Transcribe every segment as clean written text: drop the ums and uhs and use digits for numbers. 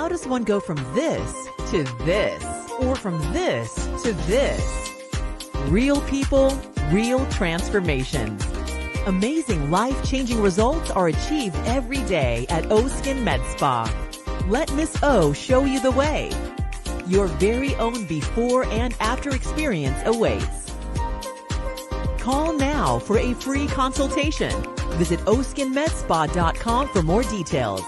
how does one go from this to this, or from this to this? Real people, real transformations. Amazing life-changing results are achieved every day at O Skin Med Spa. Let Miss O show you the way. Your very own before and after experience awaits. Call now for a free consultation. Visit oskinmedspa.com for more details.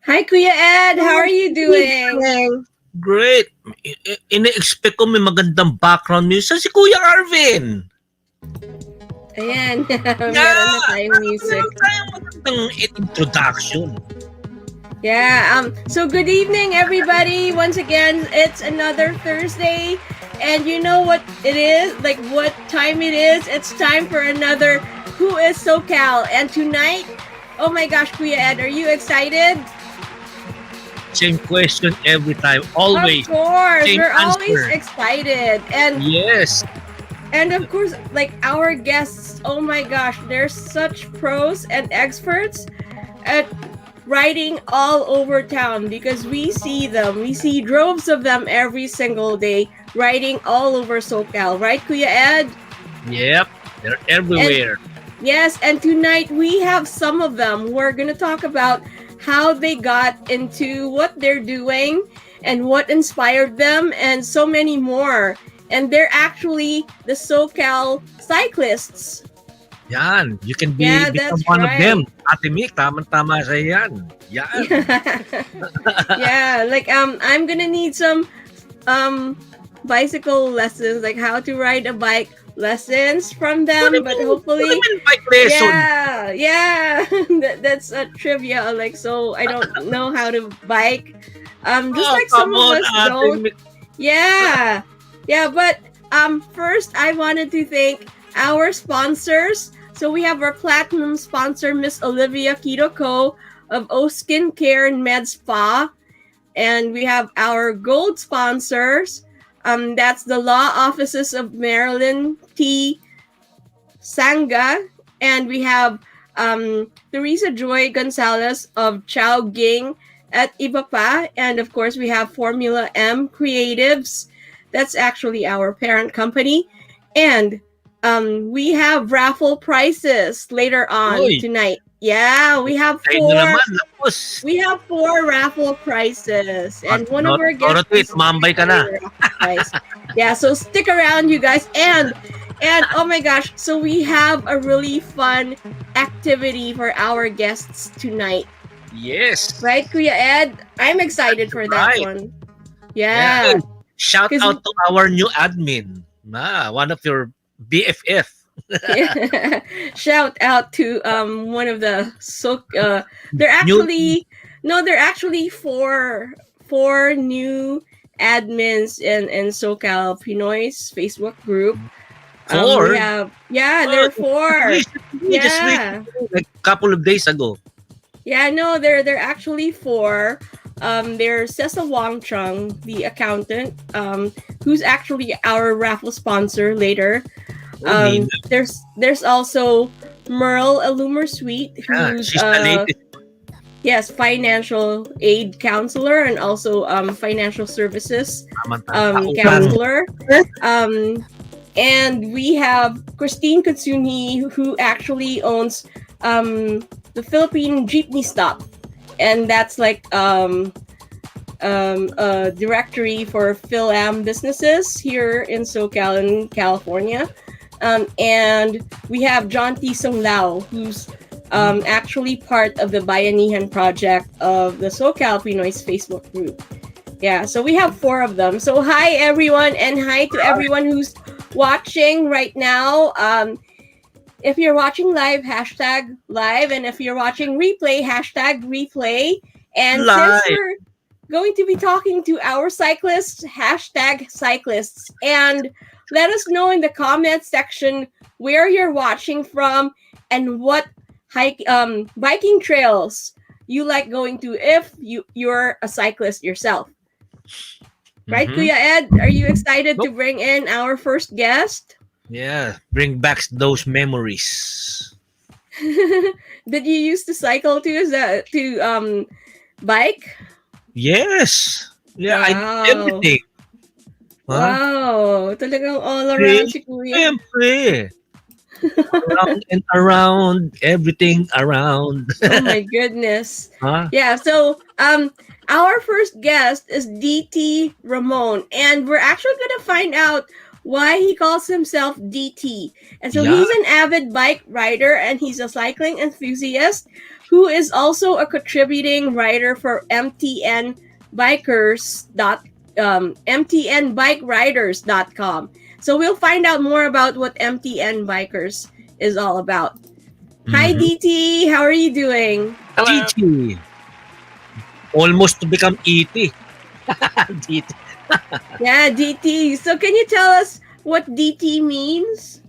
Hi, Kuya Ed. How are you doing? Great. Ine-expect ko may magandang background music. Si Kuya Arvin. Ayan. Meron na tayong music. Meron tayong magandang introduction. Yeah. So good evening, everybody. Once again, it's another Thursday. And you know what it is? Like what time it is? It's time for another Who is Socal? And tonight, oh my gosh, Kuya Ed, are you excited? Same question every time. Always. Of course. Same We're answer. always excited. And yes. And of course, like our guests, oh my gosh, they're such pros and experts at riding all over town because we see them. We see droves of them every single day riding all over SoCal. Right, Kuya Ed? Yep. They're everywhere. Yes, and tonight we have some of them. We're going to talk about how they got into what they're doing and what inspired them and so many more. And they're actually the SoCal Cyclists. Yan. You can become one of them. Ate Mick, tama-tama sa yan. Yan. Yeah, like I'm gonna need some bicycle lessons, like how to ride a bike lessons from them, but hopefully bike lesson? Yeah. That's a trivia, like, so I don't know how to bike. Just like some of us don't. Yeah, but first I wanted to thank our sponsors. So we have our platinum sponsor, Miss Olivia Kitoko of O Skincare and Med Spa, and we have our gold sponsors. That's the law offices of Marilyn T. Sanga, and we have Teresa Joy Gonzalez of Chow Ging at Ibapa, and of course we have Formula M Creatives. That's actually our parent company, and we have raffle prizes later on tonight. Yeah, we have four. We have 4 raffle prizes, and one of our guests. Yeah, so stick around, you guys, and oh my gosh, so we have a really fun activity for our guests tonight. Yes. Right, Kuya Ed? I'm excited for that one. Yeah. Shout out to our new admin, one of your BFF. Shout out to one of the they're actually four new admins in SoCal Pinoy's Facebook group. Four? We have, there are four. We just Yeah. like a couple of days ago. Yeah, no, they're actually four. There's Cecil Wong Chung, the accountant, who's actually our raffle sponsor later. There's also Merle Alumer Sweet, who's she's the latest. Yes, financial aid counselor and also financial services counselor. And we have Christine Katsuni, who actually owns the Philippine Jeepney Stop, and that's like a directory for Phil-Am businesses here in SoCal in California. And we have John T. Sung Lao, who's actually part of the Bayanihan project of the SoCal Pinoy's Facebook group. Yeah, so we have four of them. So hi everyone, and hi to everyone who's watching right now. If you're watching live, hashtag live, and if you're watching replay, hashtag replay. And live. Since we're going to be talking to our cyclists, hashtag cyclists, and let us know in the comment section where you're watching from and what biking trails you like going to if you're a cyclist yourself. Right, Kuya Ed? Are you excited to bring in our first guest? Yeah, bring back those memories. Did you used to cycle too? Is that to bike? Yes. Yeah, wow. I did everything. Wow, talagang all around si Kuya. Siyempre. Around and around, everything around. Oh my goodness. Huh? Yeah, so our first guest is DT Ramone, and we're actually gonna find out why he calls himself DT. And so he's an avid bike rider, and he's a cycling enthusiast who is also a contributing writer for mtnbikeriders.com. So we'll find out more about what MTN Bikers is all about. Hi DT, how are you doing? Hello. DT. Almost to become ET. DT. Yeah, DT. So can you tell us what DT means?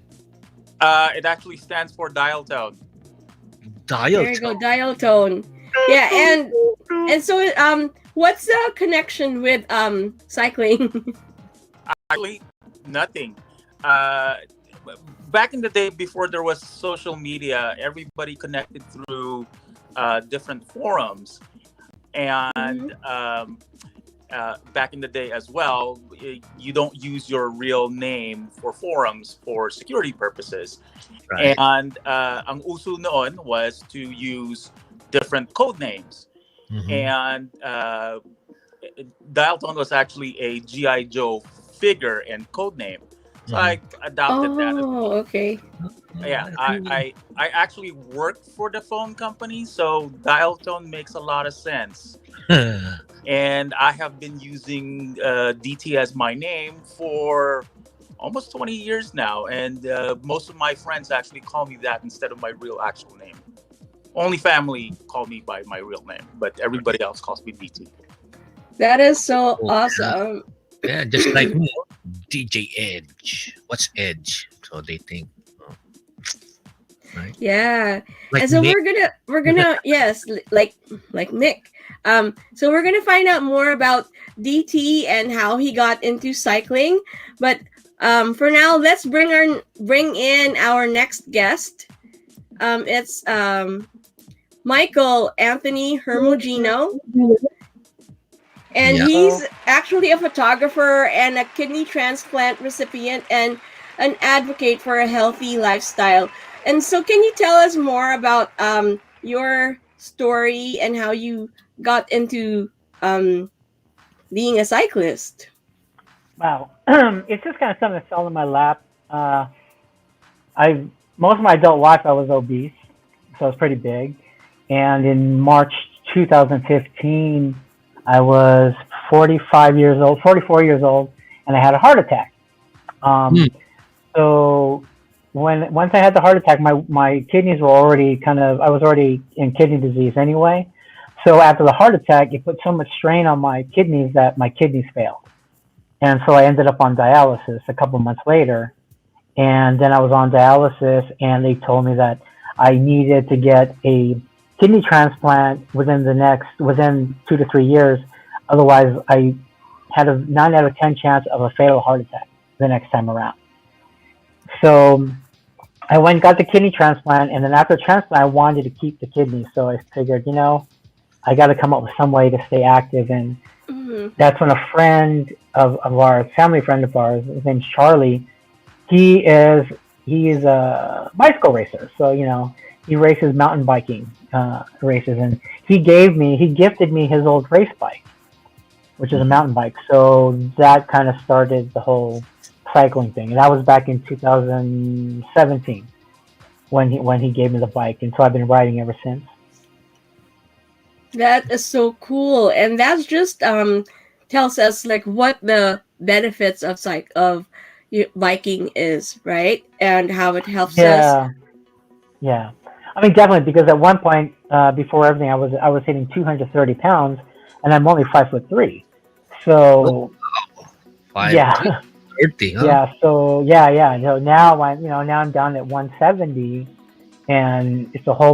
It actually stands for dial tone. Dial There you tone. go, dial tone. Yeah, and so what's the connection with cycling? Actually, nothing. Back in the day, before there was social media, everybody connected through different forums, and back in the day as well, you don't use your real name for forums for security purposes. Right. And ang uso noon was to use different code names. And dial tone was actually a G.I. Joe figure and code name. So I adopted that. Oh, okay. Yeah, I actually worked for the phone company, so dial tone makes a lot of sense. And I have been using DT as my name for almost 20 years now, and most of my friends actually call me that instead of my real actual name. Only family call me by my real name, but everybody else calls me DT. That is so awesome. Yeah, just like me, DJ Edge. What's Edge? So they think. Right? Yeah. Like and so Nick. we're gonna yes, like Nick. So we're gonna find out more about DT and how he got into cycling. But for now, let's bring in our next guest. It's Michael Anthony Hermogeno. And he's actually a photographer and a kidney transplant recipient and an advocate for a healthy lifestyle. And so can you tell us more about your story and how you got into being a cyclist? Wow. It's just kind of something that fell in my lap. Most of my adult life I was obese, so I was pretty big. And in March 2015, I was 44 years old, and I had a heart attack. So once I had the heart attack, my kidneys were already I was already in kidney disease anyway. So after the heart attack, it put so much strain on my kidneys that my kidneys failed. And so I ended up on dialysis a couple months later. and then I was on dialysis, and they told me that I needed to get a kidney transplant within 2 to 3 years. Otherwise, I had a 9 out of 10 chance of a fatal heart attack the next time around. So I went and got the kidney transplant, and then after transplant, I wanted to keep the kidney. So I figured, I got to come up with some way to stay active, and that's when a friend of ours, family friend of ours, his name's Charlie. He is a bicycle racer, so he races mountain biking races, and he gifted me his old race bike, which is a mountain bike. So that kind of started the whole cycling thing, and that was back in 2017 when he gave me the bike, and so I've been riding ever since. That is so cool, and that's just tells us like what the benefits of biking is, right? And how it helps us. Yeah. I mean, definitely, because at one point, before everything, I was hitting 230 pounds, and I'm only 5'3". So, yeah. 30, huh? Yeah. So, yeah. Now I'm down at 170, and it's a whole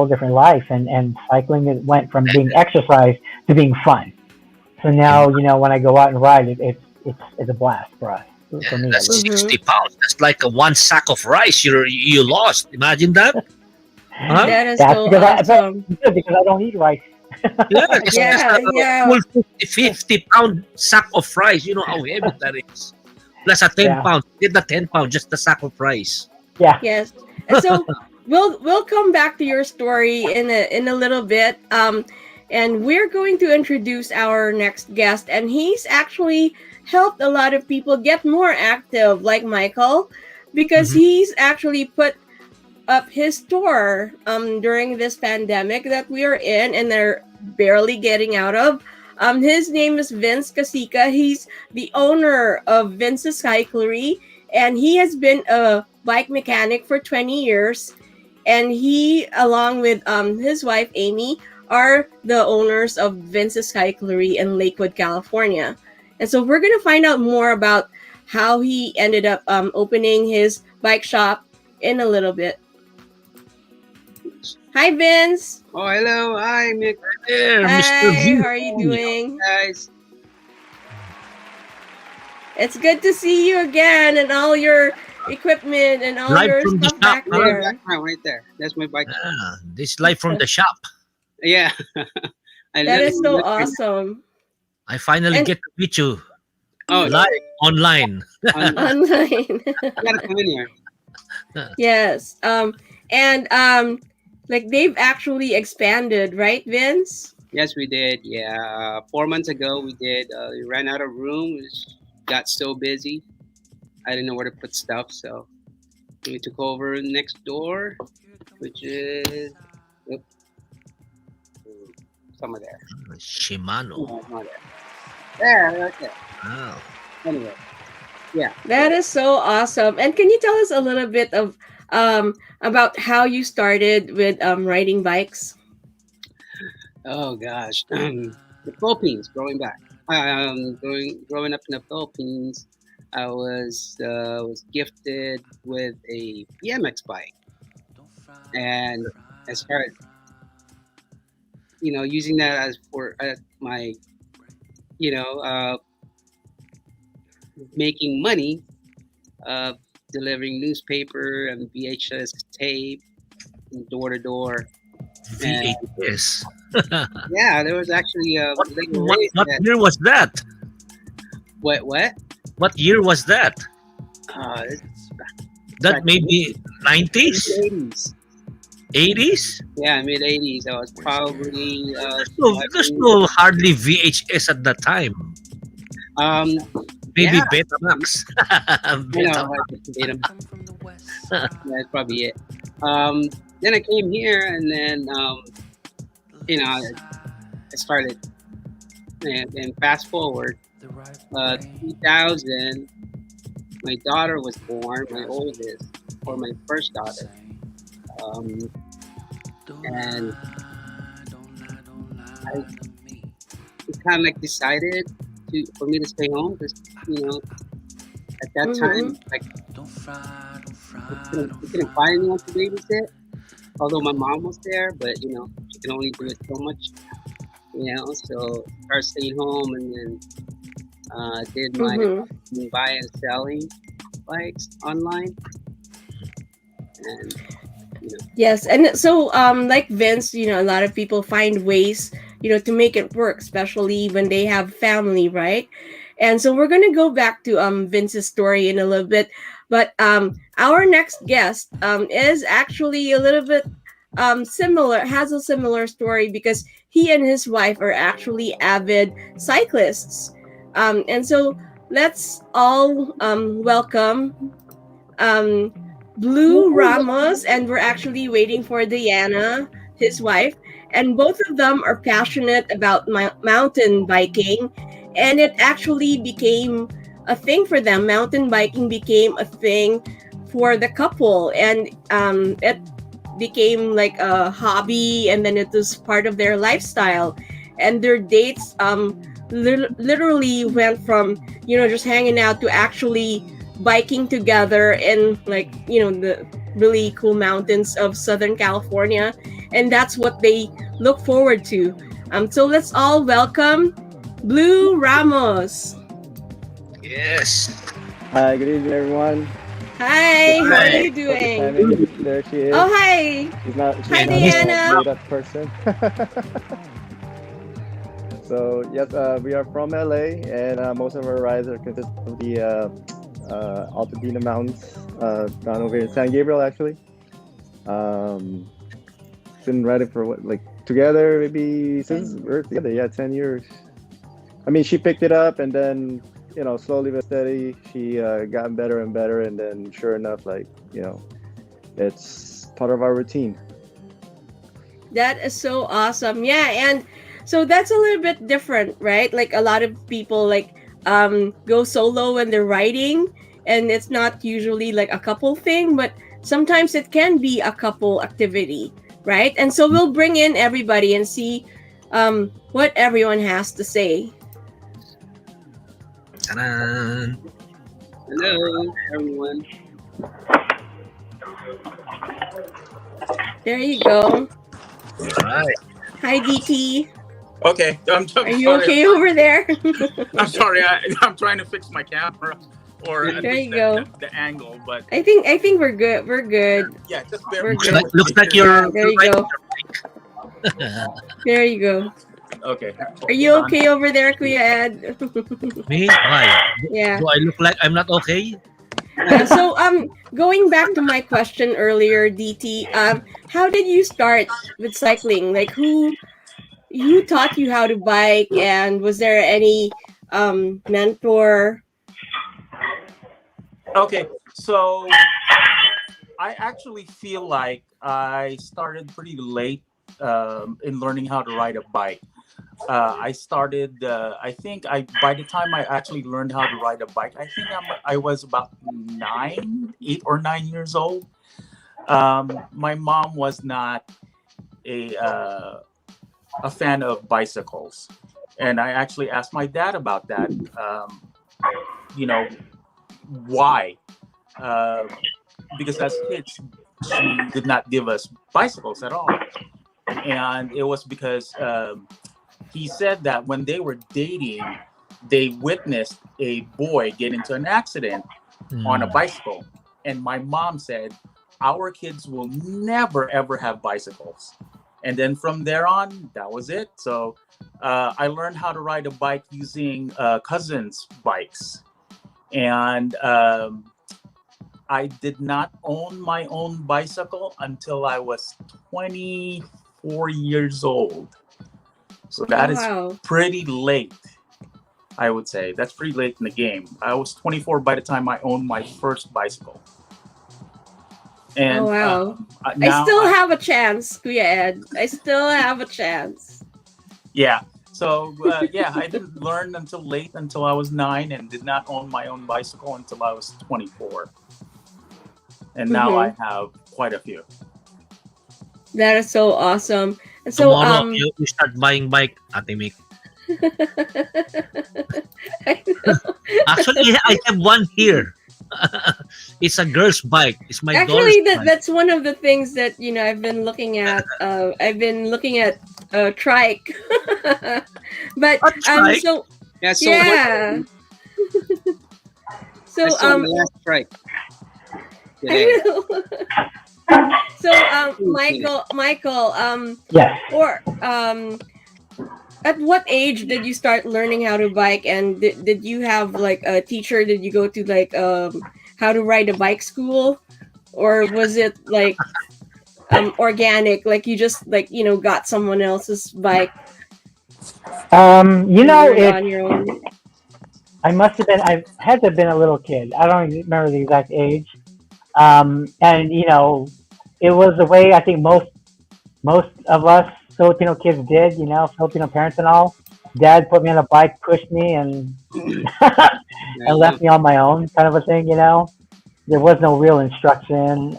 different life. And cycling went from being exercise to being fun. So now, when I go out and ride, it's a blast for us. For me. That's 60 pounds. That's like one sack of rice you lost. Imagine that. Huh? That is so awesome. Because I don't eat rice. Yeah. Full 50 pound sack of rice. You know how heavy that is. Plus a 10 pound. Get the 10 pound, just the sack of rice. Yeah. Yes. And so we'll come back to your story in a little bit. And we're going to introduce our next guest, and he's actually helped a lot of people get more active, like Michael, because he's actually put up his store during this pandemic that we are in, and they're barely getting out of. His name is Vince Casica. He's the owner of Vince's Cyclery, and he has been a bike mechanic for 20 years. And he, along with his wife Amy, are the owners of Vince's Cyclery in Lakewood, California. And so we're going to find out more about how he ended up opening his bike shop in a little bit. Hi, Vince. Oh, hello. Hi, Mick. Hi, Mr. V. How are you doing? Guys. It's good to see you again, and all your equipment and all your stuff back there. Background right there. That's my bike. This live from the shop. Yeah. That is so awesome. I finally get to meet you. Live online. Online. You gotta come in here. Yes. And like they've actually expanded, right, Vince? Yes, we did. Yeah. 4 months ago, we did. We ran out of room. We got so busy. I didn't know where to put stuff, so we took over next door, which is somewhere there. Shimano. No, not there. There, right there. Wow. Anyway, yeah. That is so awesome. And can you tell us a little bit of about how you started with riding bikes? Oh gosh, the Philippines. Growing up in the Philippines, I was gifted with a BMX bike, and I started, using that as for my, making money, delivering newspaper and VHS tape, door to door. VHS. Yeah, there was actually what year was that? What? What year was that? That may be 90s? 80s? Yeah, mid 80s. I was probably. There's no hardly VHS at that time. Maybe Betamax. Betamax. That's probably it. Then I came here, and then I started. And fast forward, 2000, my daughter was born, my oldest, or my first daughter. And I kind of like decided for me to stay home because, at that time, like We couldn't find anyone to babysit. Although my mom was there, but she can only do it so much. So I started staying home and then did my buy and selling bikes online. And Yes, and so like Vince, a lot of people find ways, to make it work, especially when they have family, right? And so we're gonna go back to Vince's story in a little bit, but our next guest is actually a little bit similar, has a similar story because he and his wife are actually avid cyclists. And so let's all welcome Blue Ramos, and we're actually waiting for Diana, his wife, and both of them are passionate about mountain biking, and it actually became a thing for them. Mountain biking became a thing for the couple, and it became like a hobby, and then it was part of their lifestyle, and their dates literally went from just hanging out to actually biking together in the really cool mountains of Southern California, and that's what they look forward to. So let's all welcome Blue Ramos. Yes. Hi, good evening, everyone. Hi, how are you doing? There she is. Oh, hi. She's not Hi, a Diana. made-up person. So yes, we are from LA, and most of our rides are consist of the Altadena Mountains, down over in San Gabriel, actually. Been riding for together maybe since we're together, 10 years. I mean, she picked it up, and then slowly but steady, she got better and better, and then sure enough, it's part of our routine. That is so awesome. Yeah, and so that's a little bit different, right? Like a lot of people go solo when they're riding, and it's not usually like a couple thing, but sometimes it can be a couple activity, right? And so we'll bring in everybody and see what everyone has to say. Ta-da. hello, everyone. There you go. All right. Hi, DT. Okay, I'm Are you sorry. okay over there? I'm sorry. I'm trying to fix my camera, or at There least you go. the angle. But I think we're good. We're good. yeah, just bear We're bear good. with Looks me. like you're There you go. There you go. Okay. Are you Hold on. okay over there, Kuya Ed? Me? Why? Yeah. Do I look like I'm not okay? Yeah, so going back to my question earlier, DT, how did you start with cycling? Like who taught you how to bike, and was there any mentor? Okay, so I actually feel like I started pretty late in learning how to ride a bike. I started. I think by the time I actually learned how to ride a bike, I think I was about 8 or 9 years old. My mom was not a fan of bicycles, and I actually asked my dad about that. Why? Because as kids, she did not give us bicycles at all, and it was because he said that when they were dating, they witnessed a boy get into an accident on a bicycle, and my mom said, "Our kids will never ever have bicycles." And then from there on, that was it. So I learned how to ride a bike using cousins' bikes. And I did not own my own bicycle until I was 24 years old. So that is pretty late, I would say. That's pretty late in the game. I was 24 by the time I owned my first bicycle. And I still have a chance, Kuya Ed. I still have a chance. Yeah. So I didn't learn until I was 9, and did not own my own bicycle until I was 24. And now I have quite a few. That is so awesome. And so tomorrow you start buying bike, Ate Mick. I know. Actually, I have one here. It's a girl's bike. It's my daughter's Actually, bike. that's one of the things that I've been looking at. I've been looking at trike, but A trike? so Yeah, so yeah, I so sold my last trike I today. know. So Michael, Yes. or at what age did you start learning how to bike, and did you have like a teacher? Did you go to like how to ride a bike school, or was it like organic, like you just like got someone else's bike You and know, learned it's on your own? I must have been. I had to have been a little kid. I don't even remember the exact age. And it was the way I think most of us Filipino kids did. Filipino parents and all. Dad put me on a bike, pushed me, and There and you left go. me on my own, kind of a thing. There was no real instruction.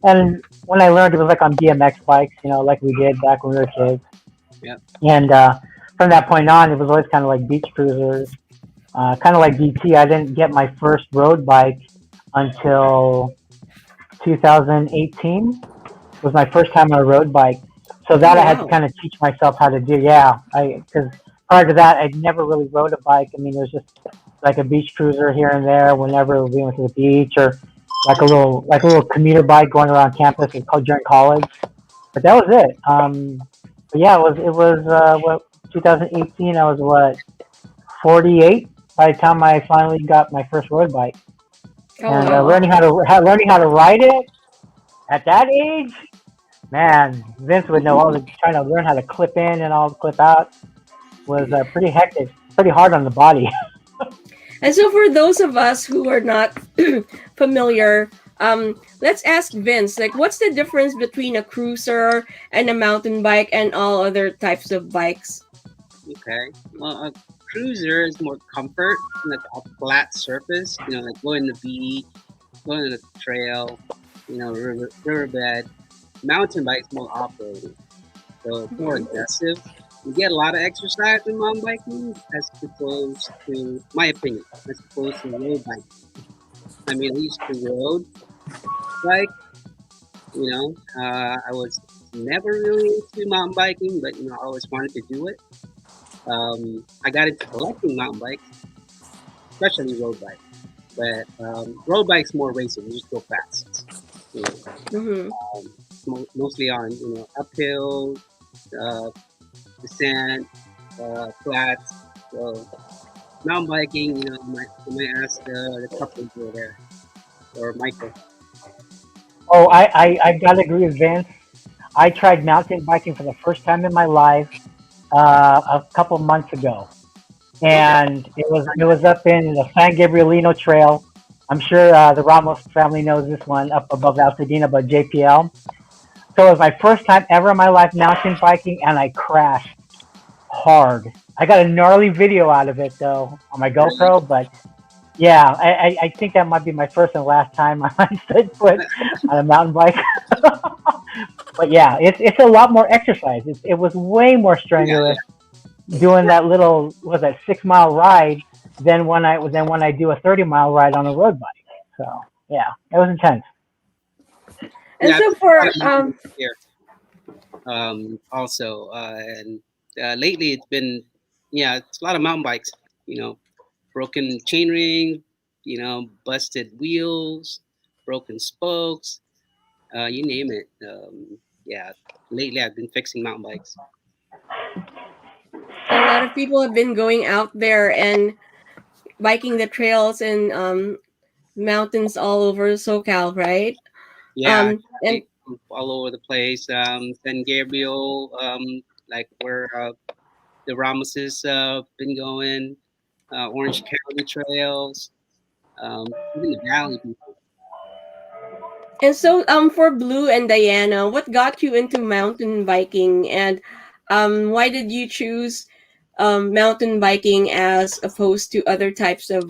And when I learned, it was like on BMX bikes, like we did back when we were kids. Yeah. And from that point on, it was always kind of like beach cruisers, kind of like DT. I didn't get my first road bike until 2018 was my first time on a road bike. So Oh that I had to wow. kind of teach myself how to do. Yeah, because prior to that, I'd never really rode a bike. I mean, it was just like a beach cruiser here and there whenever we went to the beach, or like a little commuter bike going around campus during college. But that was it. But yeah, what 2018. I was what 48 by the time I finally got my first road bike, Oh and wow. learning how to ride it at that age. Man, Vince would know all the trying to learn how to clip in and all clip out was pretty hectic, pretty hard on the body. And so for those of us who are not familiar, let's ask Vince, like what's the difference between a cruiser and a mountain bike and all other types of bikes? Okay. Well, a cruiser is more comfort, like a flat surface. Like going to the beach, going on the trail. Riverbed. Mountain bike's more off-roading, so it's more aggressive. You get a lot of exercise in mountain biking as opposed to, my opinion, as opposed to road biking. I mean, I used to road bike. I was never really into mountain biking, but I always wanted to do it. I got into collecting mountain bikes, especially road bikes. But road bikes more racing. You just go fast. You know, Mm-hmm. mostly on uphill, uh, descent, flats. So mountain biking, I might ask the couple over there or Michael. Oh, I gotta agree with Vince. I tried mountain biking for the first time in my life a couple months ago, Okay. and it was up in the San Gabrielino Trail. I'm sure the Ramos family knows this one up above Altadena, but JPL. So it was my first time ever in my life mountain biking, and I crashed hard. I got a gnarly video out of it though on my Really? GoPro, but yeah, I think that might be my first and last time I set foot on a mountain bike. But yeah, it's a lot more exercise. It was way more Yeah, strenuous doing that little was that 6 mile ride than when I do a 30 mile ride on a road bike. So yeah, it was intense. And yeah. so There's a lot for of mountain bikes here. Also, and lately it's been, yeah, it's a lot of mountain bikes. Broken chainring, busted wheels, broken spokes, you name it. Yeah, lately I've been fixing mountain bikes. a lot of people have been going out there and biking the trails and mountains all over SoCal, right? Yeah, And like, all over the place. San Gabriel, like where the Ramoses been going, Orange County trails, even the Valley people. so for Blue and Diana, what got you into mountain biking, and why did you choose mountain biking as opposed to other types of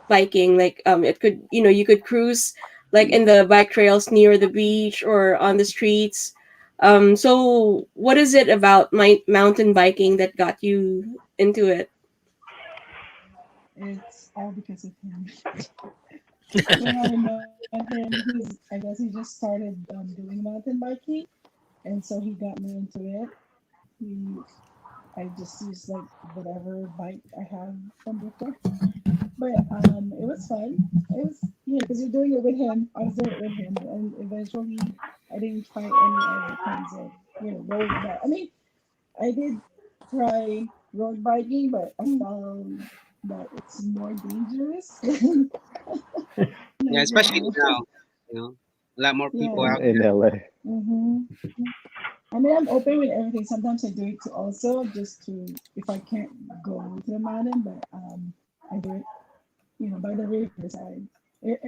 biking? Like it could you could cruise like in the bike trails near the beach or on the streets. So what is it about my mountain biking that got you into it? It's all because of him. When I met him, I guess he just started doing mountain biking, and so he got me into it. He, I just used like whatever bike I had from before, but it was fun. It was because you're doing it with him. I was doing it with him, and eventually I didn't try any other kinds of road bike. I mean, I did try road biking, but I found that it's more dangerous. Yeah, Like, especially now, you know, a lot more people yeah. out in there. LA. hmm I mean, I'm open with everything. Sometimes I do it to also just to if I can't go to the mountain, but I do it, by the riverside. It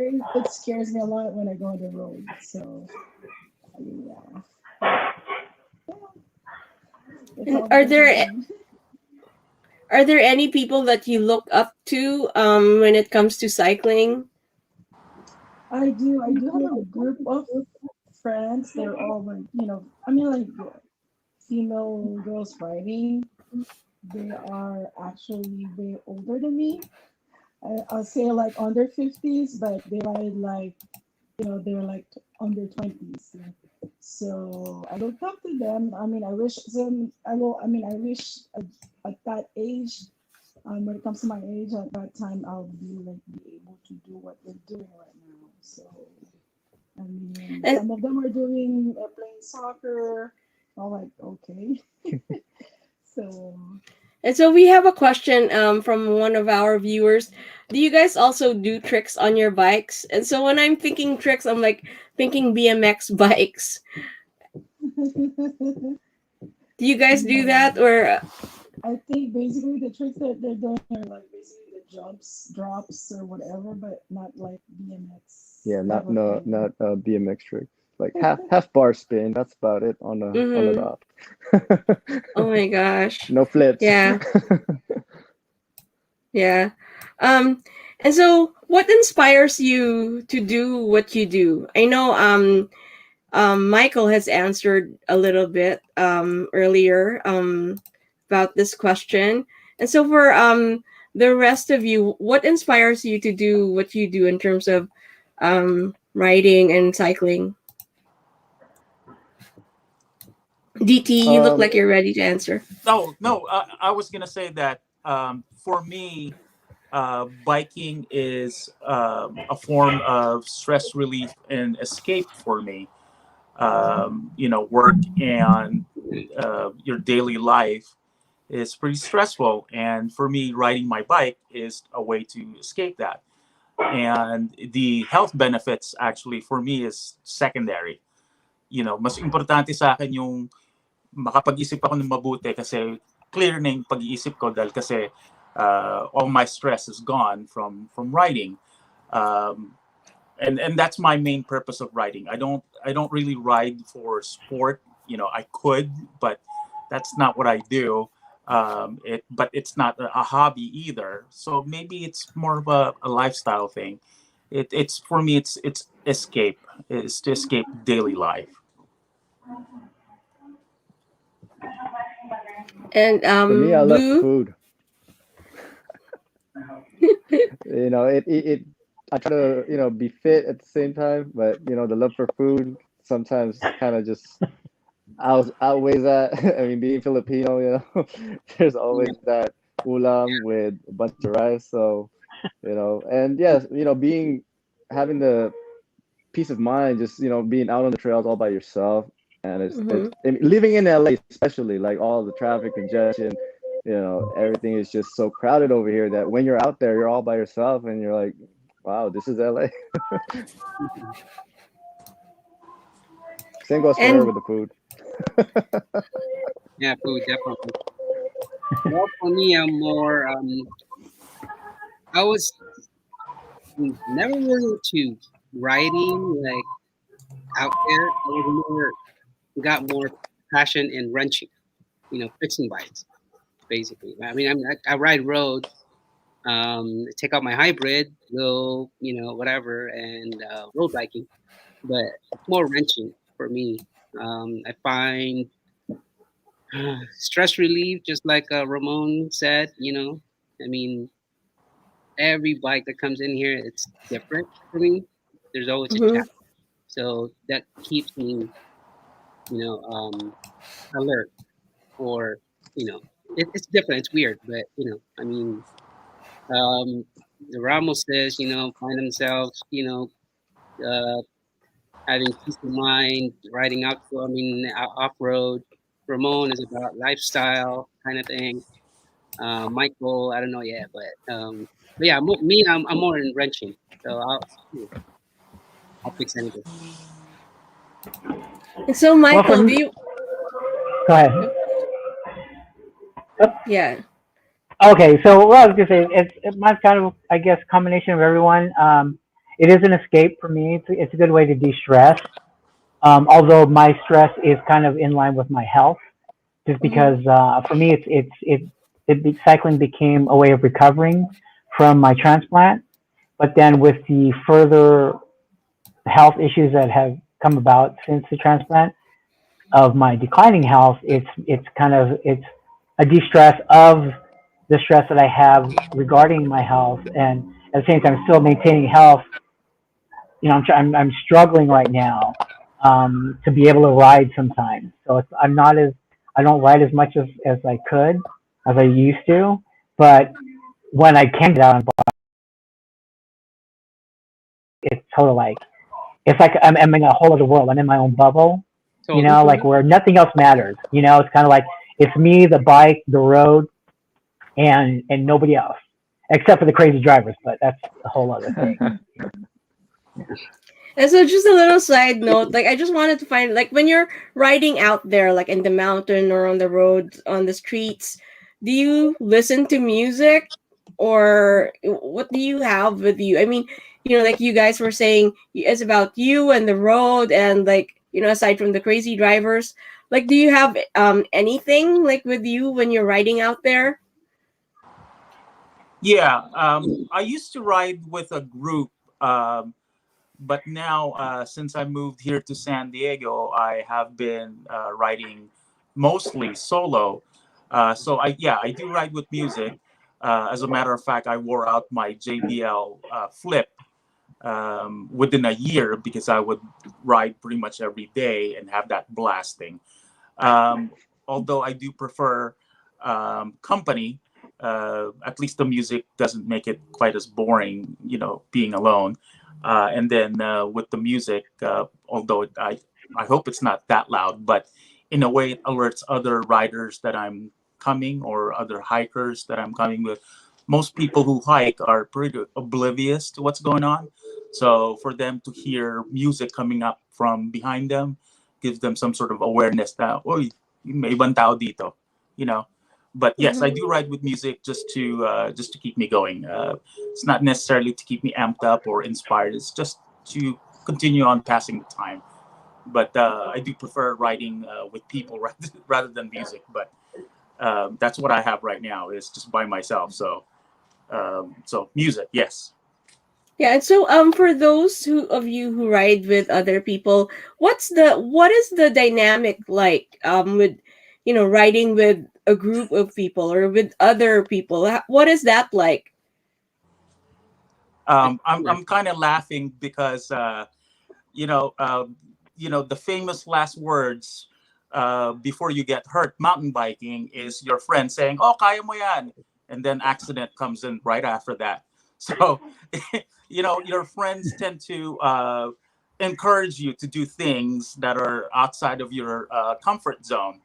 scares me a lot when I go on the road. So yeah, but yeah, it's And all because of him. are there any people that you look up to when it comes to cycling? I do. I do have a group of friends. They're all like, I mean, like female girls riding. They are actually way older than me. I'll say like under 50s, but they ride like, they're like under 20s. So I look up to them. I mean, I wish them, I will, I mean, I wish at that age, when it comes to my age, at that time, I'll be able to do what they're doing right now. So, I mean, And some of them are doing playing soccer. I'm like, okay. So, and so we have a question from one of our viewers. Do you guys also do tricks on your bikes? And so when I'm thinking tricks, I'm like thinking BMX bikes. Do you guys do that no. or I think basically the tricks that they're doing are like basically the jumps, drops, or whatever, but not like BMX Yeah, type not of no thing. not BMX tricks. Like half bar spin. That's about it on the mm-hmm. drop. Oh my gosh. No flips. Yeah. Yeah. Um and so what inspires you to do what you do? I know Michael has answered a little bit earlier about this question. And so for the rest of you, what inspires you to do what you do in terms of riding and cycling? DT, you look um, like you're ready to answer. No, no. I was gonna say that for me, biking is a form of stress relief and escape for me. Work and your daily life is pretty stressful, and for me, riding my bike is a way to escape that. And the health benefits actually for me is secondary. Mas importante sa akin yung makapag-isip ako ng mabuti kasi clear na yung pag-iisip ko dahil kasi all my stress is gone from writing. Um, and that's my main purpose of writing. I don't really ride for sport. I could, but that's not what I do. But it's not a hobby either. So maybe it's more of a lifestyle thing. It's for me. It's escape. It's to escape daily life. And for me, I love Blue, food. It I try to be fit at the same time, but the love for food sometimes kind of just outweighs that. I mean, being Filipino, there's always Yeah, that ulam with a bunch of rice. So and yes, being having the peace of mind, just being out on the trails all by yourself, and it's mhm. I mean, living in LA, especially like all the traffic congestion. Everything is just so crowded over here that when you're out there, you're all by yourself, and you're like, wow, this is LA. Same goes for her And with the food. yeah, food definitely. Well, for me, I'm more. I was never really into writing like out there. I was more got more passion in wrenching, fixing bikes basically. I mean, I ride road, take out my hybrid, go, whatever, and road biking, but it's more wrenching for me. I find stress relief, just like Ramon said. I mean, every bike that comes in here, it's different for me. There's always a Mm-hmm. challenge. So that keeps me, alert, or, it's different. It's weird, but, I mean, um, the Ramos says, find themselves, uh, having peace of mind, riding out, I mean, off road. Ramone is about lifestyle kind of thing. Michael, I don't know yet, but yeah, me, I'm more in wrenching, so I'll fix anything. And so, Well, Michael, from do you? go ahead. Yeah. Okay, so what I was gonna say, mine's kind of, I guess, combination of everyone. It is an escape for me. It's a good way to de-stress. Although my stress is kind of in line with my health, just Mm-hmm. because for me, cycling became a way of recovering from my transplant. But then with the further health issues that have come about since the transplant of my declining health, it's a de-stress of the stress that I have regarding my health, and at the same time still maintaining health. I'm struggling right now to be able to ride sometimes. So I don't ride as much as I could as I used to, but when I can get out and bike, it's totally like it's like I'm in a whole other world. I'm in my own bubble, Totally. like where nothing else matters. It's kind of like it's me, the bike, the road, and nobody else except for the crazy drivers. But that's a whole other thing. And so, just a little side note, like I just wanted to find, like when you're riding out there, like in the mountain or on the road, on the streets, do you listen to music, or what do you have with you? I mean, like you guys were saying, it's about you and the road, and like aside from the crazy drivers, like do you have anything like with you when you're riding out there? Yeah, I used to ride with a group, but now since I moved here to San Diego, I have been riding mostly solo. So I do ride with music. As a matter of fact, I wore out my JBL Flip within a year because I would ride pretty much every day and have that blasting. Um, Although I do prefer company, at least the music doesn't make it quite as boring, being alone. And then with the music, although I hope it's not that loud, but in a way it alerts other riders that I'm coming, or other hikers that I'm coming with. Most people who hike are pretty oblivious to what's going on. So for them to hear music coming up from behind them gives them some sort of awareness that, oh, may ibang tao dito, you know. But yes, I Mm-hmm. do ride with music just to keep me going. It's not necessarily to keep me amped up or inspired. It's just to continue on passing the time. But I do prefer riding with people rather than music. But that's what I have right now, is just by myself. So music, yes. Yeah, and so for those of you who ride with other people, what is the dynamic like with riding with a group of people or with other people? What is that like? I'm kind of laughing because you know, uh, the famous last words before you get hurt mountain biking is your friend saying, "Oh, kaya mo yan," and then accident comes in right after that. So, your friends tend to encourage you to do things that are outside of your comfort zone.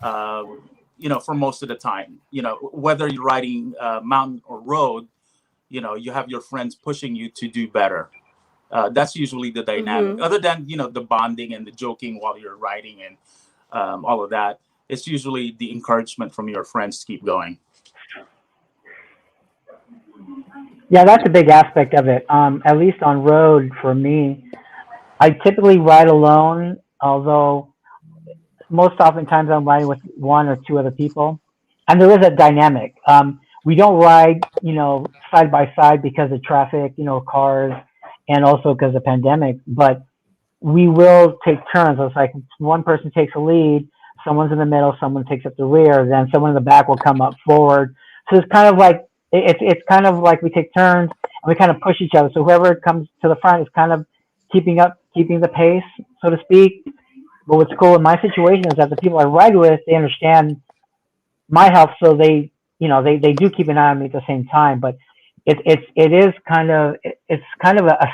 Uh, for most of the time, whether you're riding mountain or road, you have your friends pushing you to do better. That's usually the dynamic. Mm-hmm. Other than the bonding and the joking while you're riding and all of that, it's usually the encouragement from your friends to keep going. Yeah, that's a big aspect of it. At least on road for me, I typically ride alone, although most oftentimes I'm riding with one or two other people, and there is a dynamic. We don't ride, side by side because of traffic, cars, and also because of pandemic. But we will take turns. So it's like one person takes a lead, someone's in the middle, someone takes up the rear, then someone in the back will come up forward. So it's kind of like it's kind of like we take turns and we kind of push each other. So whoever comes to the front is kind of keeping the pace, so to speak. But what's cool in my situation is that the people I ride with, they understand my health, so they do keep an eye on me at the same time. But it is kind of a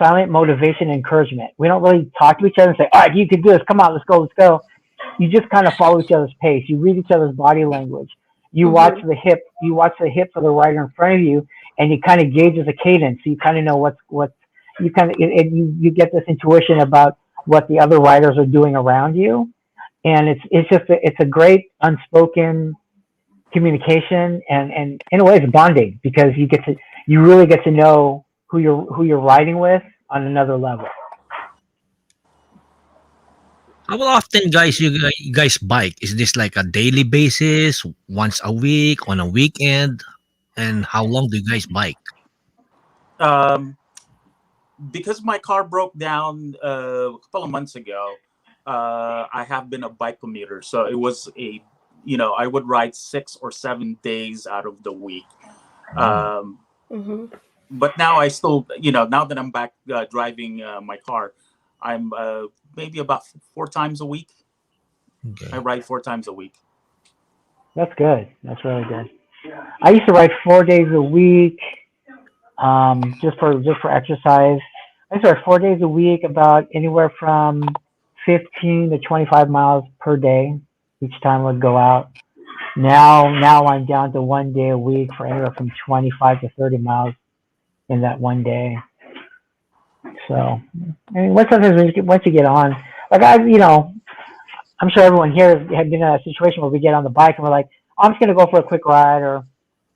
silent motivation and encouragement. We don't really talk to each other and say, all right, you can do this, come on, let's go. You just kind of follow each other's pace. You read each other's body language. You watch the hip of the rider in front of you, and you kind of gauges the cadence. So you kind of know what's you get this intuition about what the other riders are doing around you, and it's a great unspoken communication, and in a way it's bonding, because you really get to know who you're riding with on another level. How often, guys, you guys bike? Is this like a daily basis, once a week, on a weekend? And how long do you guys bike? Because my car broke down a couple of months ago, I have been a bike commuter. So it was I would ride 6 or 7 days out of the week. But now I still, now that I'm back driving my car, I'm maybe about 4 times a week. Okay. I ride 4 times a week. That's good. That's really good. I used to ride 4 days a week, just for exercise. I used to ride 4 days a week, about anywhere from 15 to 25 miles per day. Each time I would go out. Now I'm down to 1 day a week for anywhere from 25 to 30 miles in that 1 day. So, I mean, once you get on, like I'm sure everyone here has been in a situation where we get on the bike and we're like, oh, I'm just going to go for a quick ride, or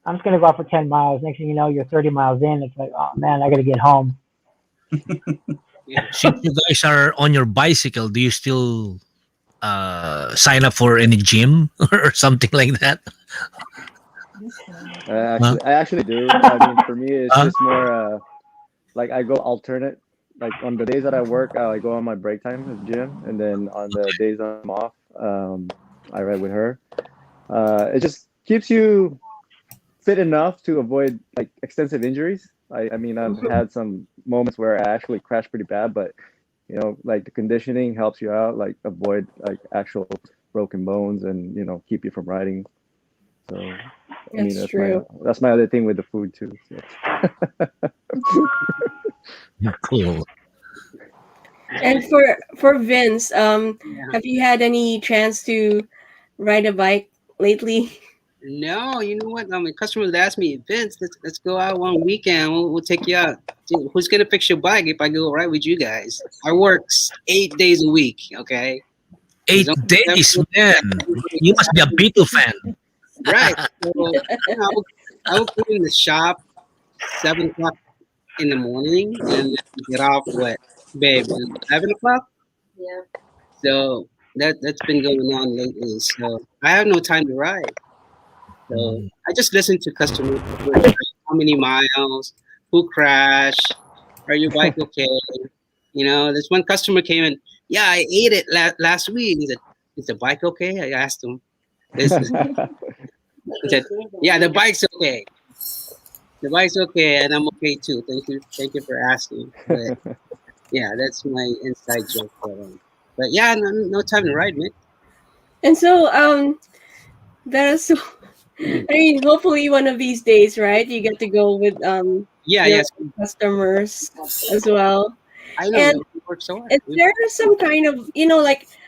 I'm just going to go out for 10 miles. Next thing you know, you're 30 miles in. It's like, oh man, I got to get home. Since you guys are on your bicycle, do you still sign up for any gym or something like that? I actually do. I mean, for me, it's just more like I go alternate. Like on the days that I work, I go on my break time at the gym, and then on the days I'm off, I ride with her. It just keeps you fit enough to avoid like extensive injuries. I mean, I've had some moments where I actually crashed pretty bad, but like the conditioning helps you out, like avoid like actual broken bones, and keep you from riding. So I mean, that's my other thing with the food too. So. Cool. And for Vince, have you had any chance to ride a bike lately? No, you know what? Customers would ask me, Vince, let's go out one weekend. We'll take you out. Dude, who's gonna fix your bike if I go ride with you guys? I work 8 days a week. Okay. 8 days, man. You must be a Beatle fan. Right. So, I would go in the shop 7 o'clock in the morning and get off babe, 11 o'clock? Yeah. So that's been going on lately. So I have no time to ride. So I just listen to customers. How many miles? Who crashed? Are your bike okay? This one customer came in. Yeah, I ate it last week. He said, "Is the bike okay?" I asked him. He said, "Yeah, the bike's okay. The bike's okay, and I'm okay too. Thank you for asking." But yeah, that's my inside joke for him. But yeah, no time to ride, man. And so that is so. I mean, hopefully one of these days, right? You get to go with yes, customers as well. I know. And is there some kind of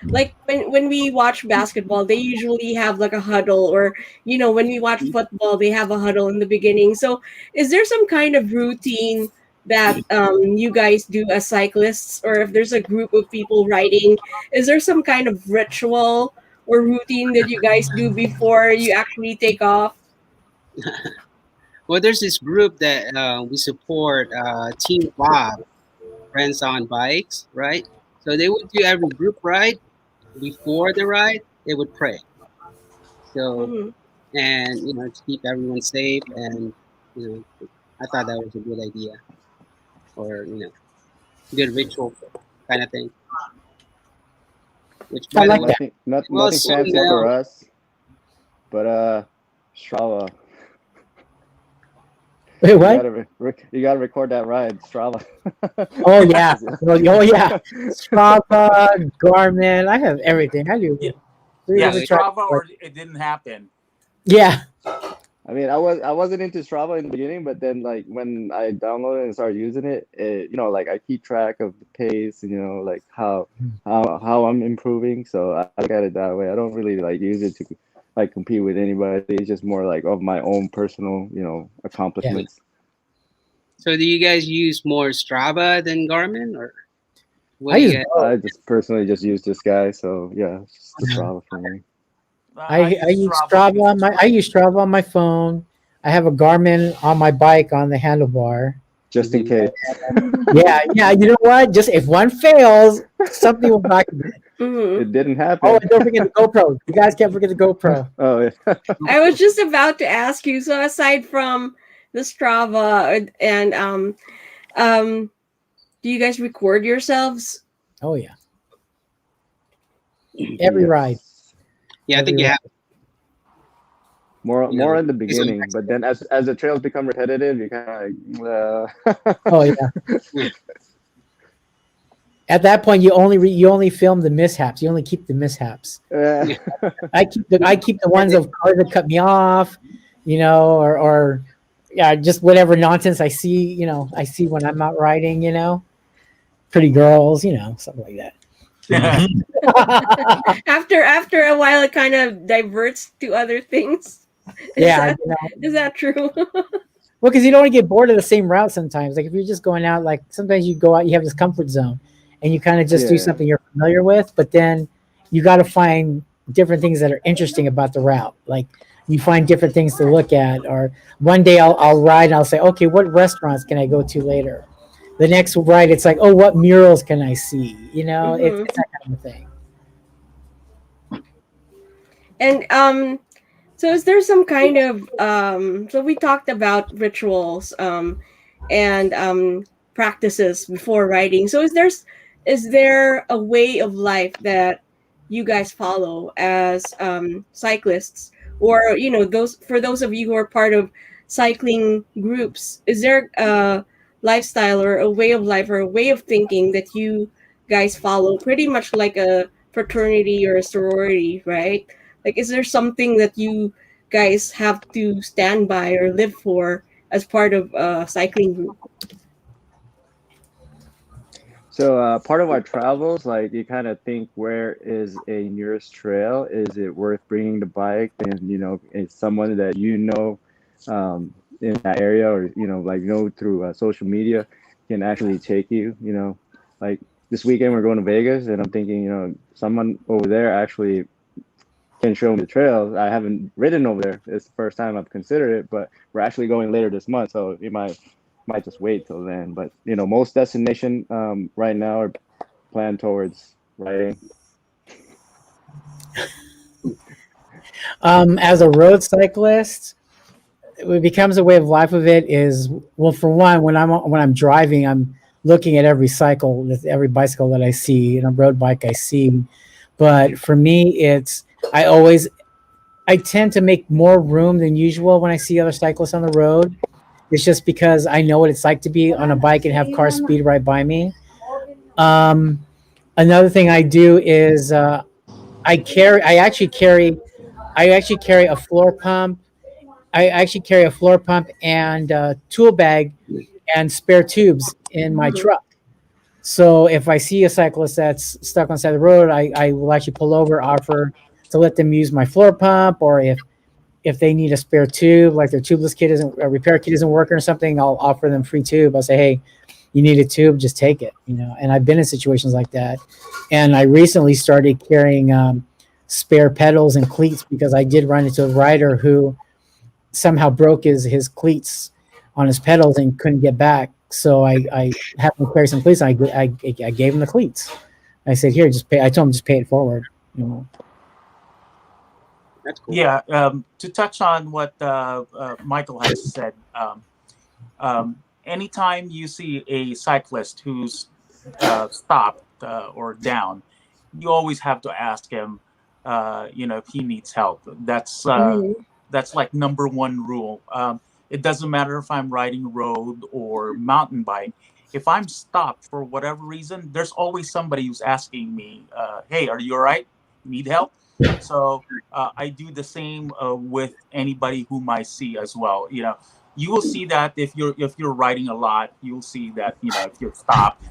like when we watch basketball, they usually have like a huddle, or when we watch football, they have a huddle in the beginning. So is there some kind of routine that you guys do as cyclists, or if there's a group of people riding, is there some kind of ritual or routine that you guys do before you actually take off? Well, there's this group that we support, Team Bob, Friends on Bikes, right? So they would do every group ride. Before the ride, they would pray. So, and to keep everyone safe, and I thought that was a good idea, or good ritual kind of thing. Which I like nothing fancy for us, but Strava. Wait, what? You gotta record that ride, Strava. Oh yeah. Oh yeah. Strava, Garmin. I have everything. I do. Yeah, 3 yeah, different tracks. Strava, or it didn't happen. Yeah. I mean, I wasn't into Strava in the beginning, but then like when I downloaded and started using it, like I keep track of the pace and like how I'm improving. So I look at it that way. I don't really like use it to like compete with anybody. It's just more like of my own personal, accomplishments. So do you guys use more Strava than Garmin, or what I do you use guys? I just personally just use this guy, so yeah, it's just the Strava for me. I use Strava on my. I use Strava on my phone. I have a Garmin on my bike on the handlebar. Just in case. Yeah. You know what? Just if one fails, something will document. It didn't happen. Oh, and don't forget the GoPro. You guys can't forget the GoPro. Oh yeah. I was just about to ask you. So aside from the Strava and do you guys record yourselves? Oh yeah. Every ride. Yeah, I think you have. More in the beginning, but then as the trails become repetitive, you kind of like. Oh yeah. At that point, you only film the mishaps. You only keep the mishaps. I keep the ones of cars that cut me off, or yeah, just whatever nonsense I see. I see when I'm out riding. Pretty girls, something like that. After a while, it kind of diverts to other things. Is that true? Well, because you don't want to get bored of the same route sometimes. Like if you're just going out, like sometimes you go out, you have this comfort zone, and you kind of just do something you're familiar with. But then you got to find different things that are interesting about the route. Like you find different things to look at. Or one day I'll ride and I'll say, okay, what restaurants can I go to later? The next ride, it's like, oh, what murals can I see? It's that kind of thing. And so is there some kind of so we talked about rituals and practices before riding. So is there a way of life that you guys follow as cyclists, or those of you who are part of cycling groups? Is there a lifestyle or a way of life or a way of thinking that you guys follow, pretty much like a fraternity or a sorority, right? Like, is there something that you guys have to stand by or live for as part of a cycling group? So part of our travels, like you kind of think, where is a nearest trail? Is it worth bringing the bike? And it's someone that in that area, or through social media, can actually take you. Like this weekend we're going to Vegas, and I'm thinking, someone over there actually can show me the trails. I haven't ridden over there. It's the first time I've considered it, but we're actually going later this month, so we might just wait till then. But most destination right now are planned towards riding. As a road cyclist, it becomes a way of life of it is, well, for one, when I'm driving, I'm looking at every bicycle that I see, and a road bike I see. But for me, I tend to make more room than usual when I see other cyclists on the road. It's just because I know what it's like to be on a bike and have cars speed right by me. Another thing I do is I actually carry a floor pump. I actually carry a floor pump and a tool bag and spare tubes in my truck. So if I see a cyclist that's stuck on the side of the road, I will actually pull over, offer to let them use my floor pump, or if they need a spare tube, like their tubeless kit repair kit isn't working or something, I'll offer them free tube. I'll say, hey, you need a tube, just take it. And I've been in situations like that. And I recently started carrying spare pedals and cleats, because I did run into a rider who somehow broke his cleats on his pedals and couldn't get back. So I had him carry some cleats. I gave him the cleats. I said, here, just pay. I told him, just pay it forward. That's cool. Yeah. To touch on what Michael has said, anytime you see a cyclist who's stopped or down, you always have to ask him, if he needs help. That's like number one rule. It doesn't matter if I'm riding road or mountain bike. If I'm stopped for whatever reason, there's always somebody who's asking me, "Hey, are you all right? Need help?" So I do the same with anybody whom I see as well. You will see that if you're riding a lot, you'll see that if you're stopped,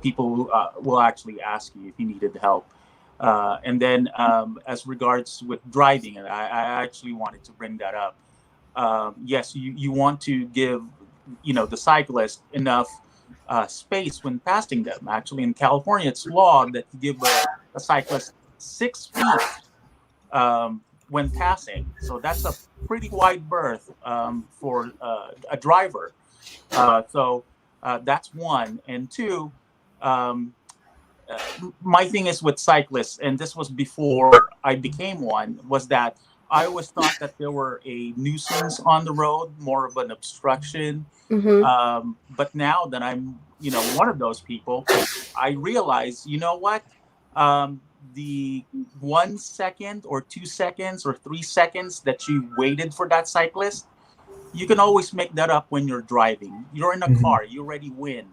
people will actually ask you if you needed help. And then as regards with driving, and I actually wanted to bring that up. Yes, you want to give the cyclist enough space when passing them. Actually, in California, it's law that you give a cyclist 6 feet when passing. So that's a pretty wide berth for a driver. So that's one. And two, my thing is with cyclists, and this was before I became one, was that I always thought that they were a nuisance on the road, more of an obstruction. But now that I'm, one of those people, I realize, you know what? The 1 second or 2 seconds or 3 seconds that you waited for that cyclist, you can always make that up when you're driving. You're in a car, you already win.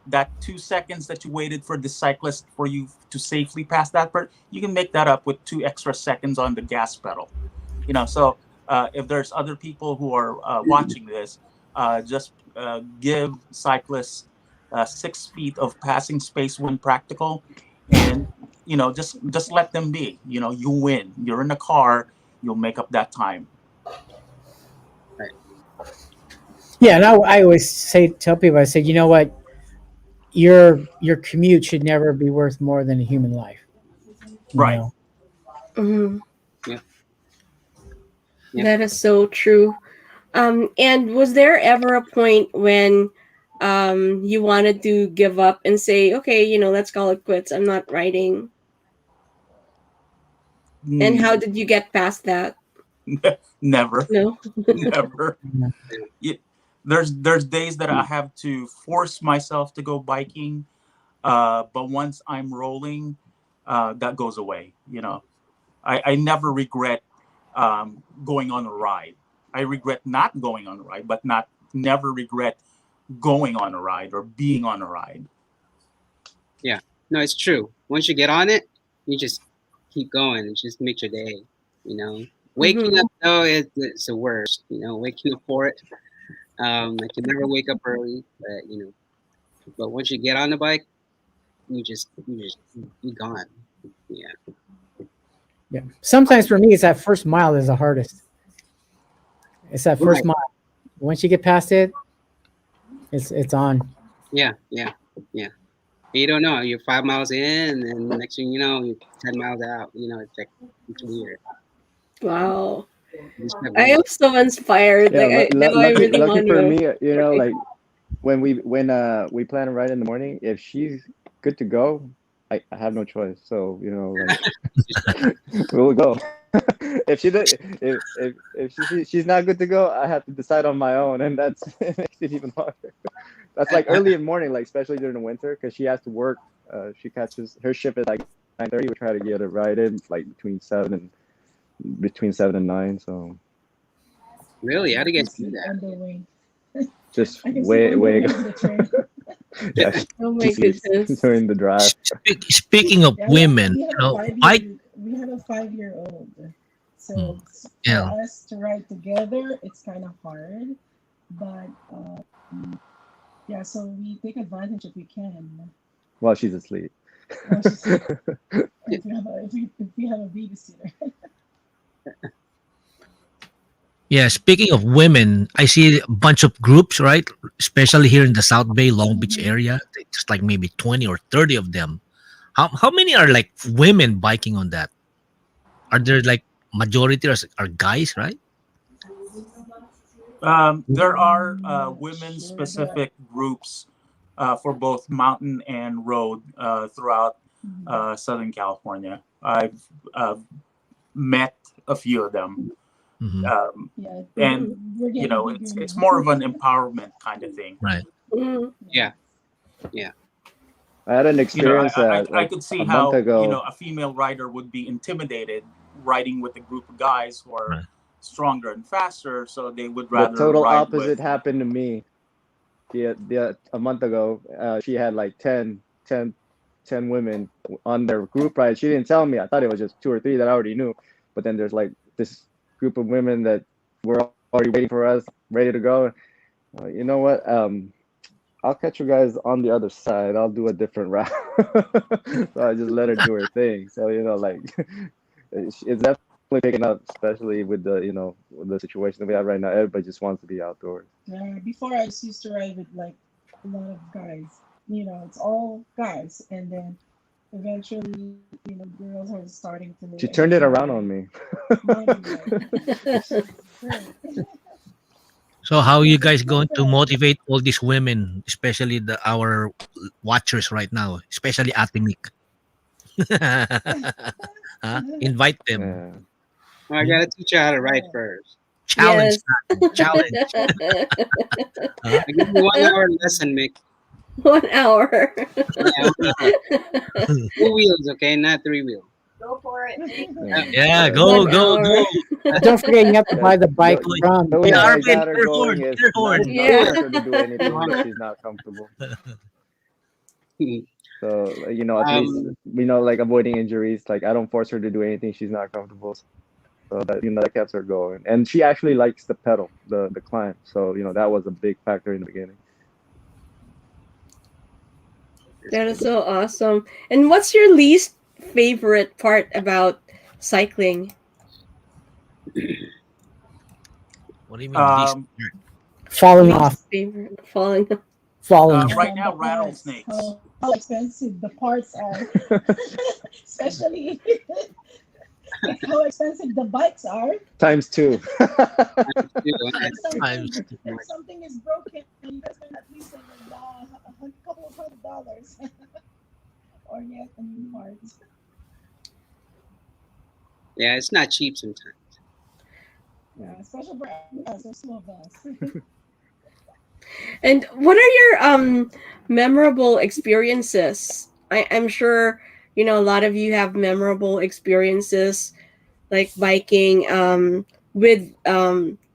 That 2 seconds that you waited for the cyclist for you to safely pass that person, you can make that up with 2 extra seconds on the gas pedal. So if there's other people who are watching this, just give cyclists 6 feet of passing space when practical, and just let them be. You win. You're in a car, you'll make up that time. Yeah, and I always tell people, I say, you know what, your commute should never be worth more than a human life. Right. Yeah. That is so true. And was there ever a point when you wanted to give up and say, okay, let's call it quits, I'm not riding? And how did you get past that? Never. No. Never. There's days that I have to force myself to go biking, but once I'm rolling, that goes away. I never regret going on a ride. I regret not going on a ride, but never regret going on a ride or being on a ride. Yeah, no, it's true. Once you get on it, you just keep going. It just makes your day. Waking up though it's the worst. Waking up for it. I can never wake up early, but once you get on the bike, you're gone. Yeah. Yeah. Sometimes for me, it's that first mile is the hardest. It's that first mile. Once you get past it, it's on. Yeah. You don't know. You're 5 miles in, and the next thing you know, you're 10 miles out. It's weird. Wow. I am so inspired. Yeah, I really lucky want for to. me, like when we plan to ride in the morning, if she's good to go, I have no choice. So we'll go. If she's not good to go, I have to decide on my own, and that's it makes it even harder. That's like early in the morning, like especially during the winter, because she has to work. She catches her shift at like 9:30. We try to get a ride in like between 7 and 9. So really, how do you guys do On that? the way. just I can see way on the way go. to the train. Yeah, Oh my goodness. during the drive. Speaking of Yeah, women, we have a bike. we have a 5-year-old. So Yeah. for us to ride together, it's kind of hard. But yeah, so we take advantage if we can. While she's asleep. Or just- if we have a babysitter. Yeah, speaking of women, I see a bunch of groups, right? Especially here in the South Bay, Long Beach area. Just like maybe 20 or 30 of them. How many are like women biking on that? Are there like majority are guys, right? There are women-specific groups for both mountain and road throughout Southern California. I've met a few of them. Yeah, And we're getting it's bigger more of now. an empowerment kind of thing. Right. Yeah. I had an experience I could see a how month ago. a female rider would be intimidated riding with a group of guys who are Right. stronger and faster, so they would The rather total ride opposite with. happened to me. A month ago, she had like 10 women on their group ride. She didn't tell me. I thought it was just 2 or 3 that I already knew. But then there's like this group of women that were already waiting for us, ready to go. You know what? I'll catch you guys on the other side. I'll do a different route. So I just let her do her thing. So, like, it's definitely picking up, especially with with the situation that we have right now. Everybody just wants to be outdoors. Before I used to ride with like a lot of guys. It's all guys, and then eventually, girls are starting to. She turned it around on me. So how are you guys going to motivate all these women, especially our watchers right now, especially Atimik? Invite them. Yeah. Well, I gotta teach you how to ride first. Challenge. Yes. Challenge. I give you 1 hour lesson, Mick. 1 hour. Yeah, 1 hour. 2 wheels, okay, not 3 wheels. Go for it. Yeah, go, 1 go, hour. go. Don't forget, you have to buy the bike The- from. The way Yeah, I Arvin, got her your going horn, is your horn. not Yeah. force her to do anything that she's not comfortable. So, at least like avoiding injuries. Like, I don't force her to do anything she's not comfortable. So that kept her going. And she actually likes the pedal, the climb. So, that was a big factor in the beginning. That is so awesome. And what's your least favorite part about cycling? What do you mean? Least? Falling Least off. favorite falling off. Falling. Right now, The parts, rattlesnakes. how expensive the parts are, especially how expensive the bikes are. Times 2. Times If something is broken, you can spend at least a couple of $100 or get a new part. Yeah, it's not cheap sometimes. Yeah, especially for us, there's two of us. And what are your memorable experiences? I'm sure a lot of you have memorable experiences like biking with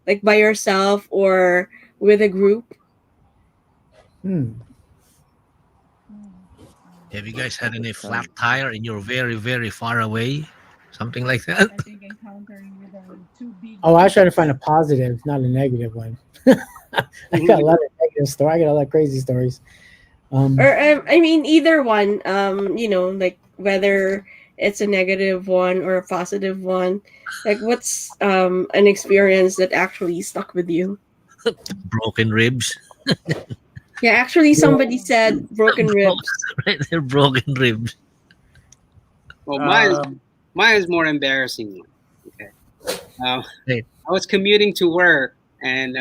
like by yourself or with a group. Have you guys had any flat tire and you're very, very far away? Something like that? I think encountering with two big. Oh, I was trying to find a positive, not a negative one. I got a lot of negative stories. I got a lot of crazy stories. Or I mean either one. Like whether it's a negative one or a positive one. Like what's an experience that actually stuck with you? Broken ribs. Yeah, actually somebody said broken ribs. Right, they're broken ribs. Well, mine is more embarrassing one. Okay. Hey. I was commuting to work, and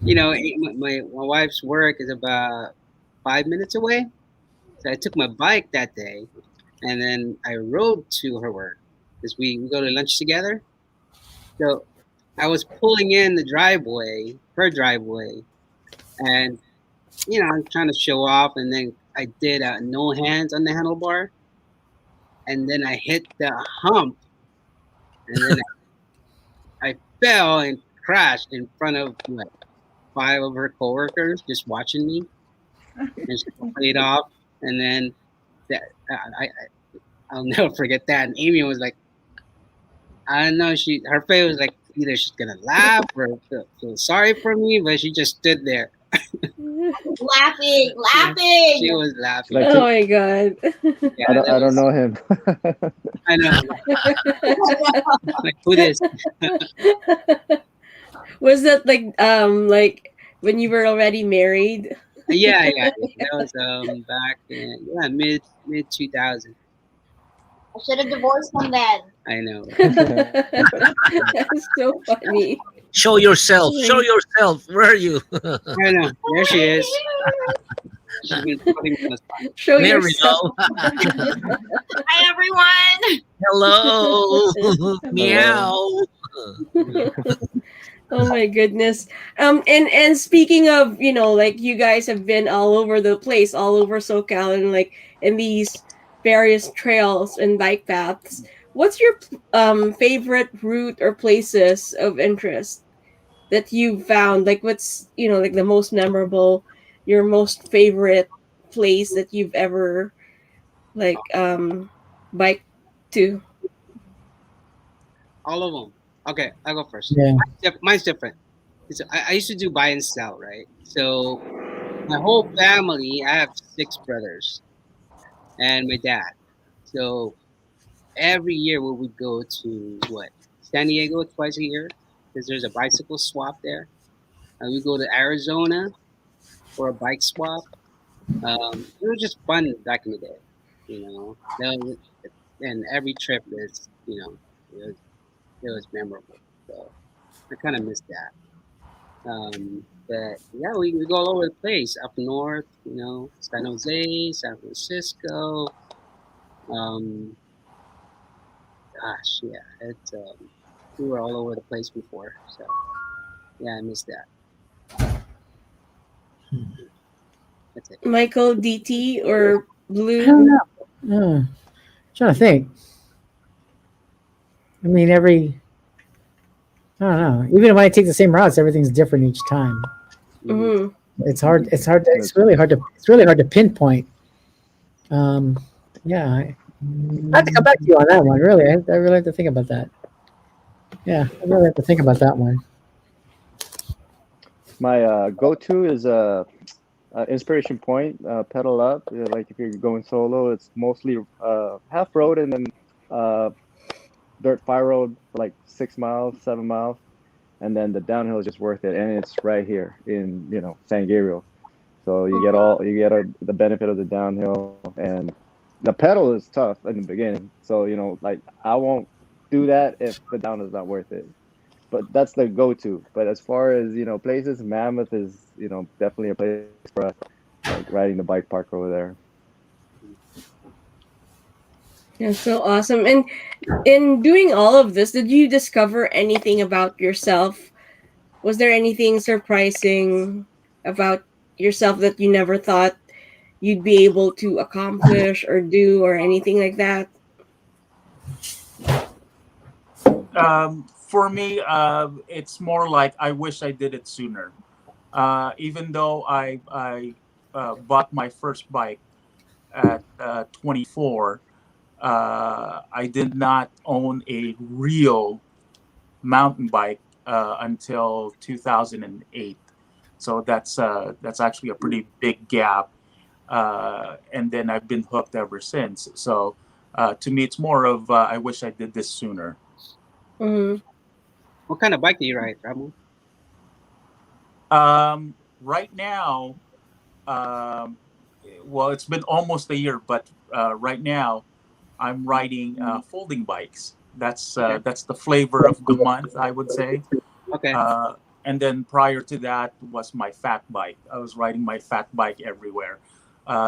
my wife's work is about 5 minutes away. So I took my bike that day, and then I rode to her work because we go to lunch together. So I was pulling in her driveway, and I'm trying to show off, and then I did no hands on the handlebar, and then I hit the hump, and then I fell and crashed in front of 5 of her coworkers just watching me, and she played off, and then I'll never forget that. And Amy was like, I don't know, her face was like either she's gonna laugh or feel sorry for me, but she just stood there. Laughing. She was laughing. Like, Oh my god. Yeah, I don't know him. I know. Like, who this? Was that like when you were already married? Yeah. That was back in mid 2000. I should have divorced him then. I know. That's so funny. Show yourself. Show yourself. Where are you? I know. There she is. She's been putting me on the spot. Show There we yourself. go. Hi, everyone. Hello. Meow. Oh my goodness. And speaking of, like you guys have been all over the place, all over SoCal and like in these various trails and bike paths. what's your favorite route or places of interest that you've found? Like, what's like the most memorable, your most favorite place that you've ever like biked to? All of them. Okay, I'll go first. Yeah. Mine's different. I used to do buy and sell, right? So my whole family, I have 6 brothers and my dad. So every year we would go to what, San Diego twice a year because there's a bicycle swap there. And we go to Arizona for a bike swap. It was just fun back in the day, you know. And every trip is, it was memorable. So I kind of miss that. But yeah, we go all over the place, up north, San Jose, San Francisco. Um, Gosh, yeah, we were all over the place before. So yeah, I miss that. That's it. Michael, DT, or I Blue? don't know. Trying to think. I mean, I don't know. Even when I take the same routes, everything's different each time. Mm-hmm. It's hard. It's really hard to pinpoint. Yeah, I have to come back to you on that one. Really, I really have to think about that. Yeah, I really have to think about that one. My go-to is Inspiration Point, pedal up. Like if you're going solo, it's mostly half road and then dirt fire road for like 6 miles, 7 miles, and then the downhill is just worth it. And it's right here in San Gabriel, so you get the benefit of the downhill, and the pedal is tough in the beginning. So like I won't do that if the downhill is not worth it. But that's the go-to. But as far as places, Mammoth is definitely a place for us, like riding the bike park over there. That's so awesome. And in doing all of this, did you discover anything about yourself? Was there anything surprising about yourself that you never thought you'd be able to accomplish or do or anything like that? For me, it's more like I wish I did it sooner. Even though I bought my first bike at 24, I did not own a real mountain bike until 2008. So that's actually a pretty big gap. And then I've been hooked ever since. So to me, it's more of I wish I did this sooner. Mm-hmm. What kind of bike do you ride, Ramon? Right now, well, it's been almost a year, but right now, I'm riding folding bikes. That's the flavor of the month, I would say. Okay. And then prior to that was my fat bike. I was riding my fat bike everywhere.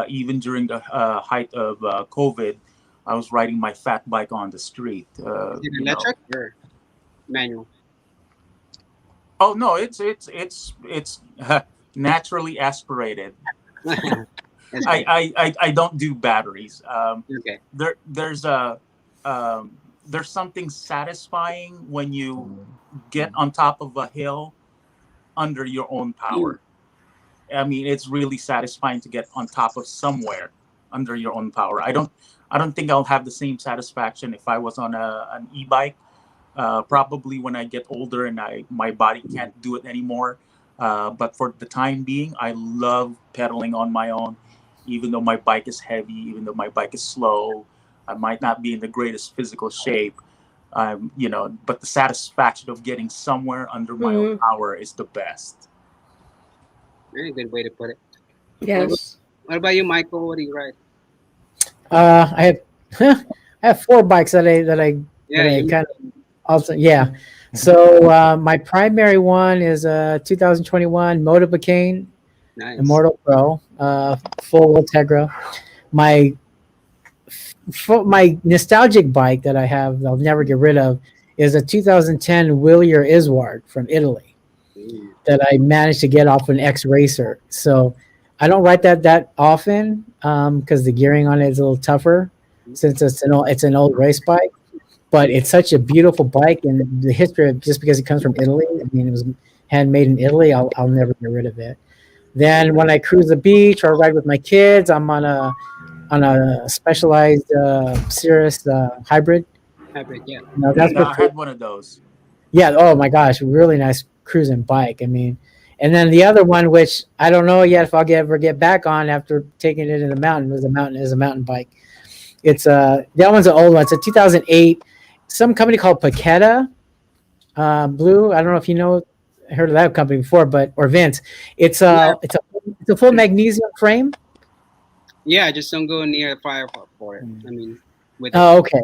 Even during the height of COVID, I was riding my fat bike on the street. Is it electric or manual? Oh no, it's naturally aspirated. I don't do batteries. Okay. There's something satisfying when you get on top of a hill under your own power. I mean, it's really satisfying to get on top of somewhere under your own power. I don't think I'll have the same satisfaction if I was on an e-bike. Probably when I get older and my body can't do it anymore. But for the time being, I love pedaling on my own, even though my bike is heavy, even though my bike is slow. I might not be in the greatest physical shape, but the satisfaction of getting somewhere under my own power is the best. Very good way to put it. Yes. What about you, Michael? What do you ride? I have 4 bikes that I kind of also, yeah. So my primary one is a 2021 Motorbicane, Nice. Immortal Pro, full Ultegra. My nostalgic bike that I have, I'll never get rid of, is a 2010 Willier Isward from Italy that I managed to get off an ex-racer. So I don't ride that often because the gearing on it is a little tougher since it's an old race bike. but it's such a beautiful bike, and the history of just because it comes from Italy. I mean, it was handmade in Italy. I'll never get rid of it. Then when I cruise the beach or ride with my kids, I'm on a specialized Cirrus hybrid. Hybrid, yeah. No, that's I for had one of those. yeah. Oh my gosh, really nice cruising bike. I mean, and then the other one, which I don't know yet if I'll ever get back on after taking it in the mountain, is a mountain bike. It's that one's an old one. It's a 2008. Some company called Paqueta Blue. I don't know if you know heard of that company before, but or Vince. It's a full magnesium frame. Yeah, just don't go near the fire for it. I mean, with Oh, okay.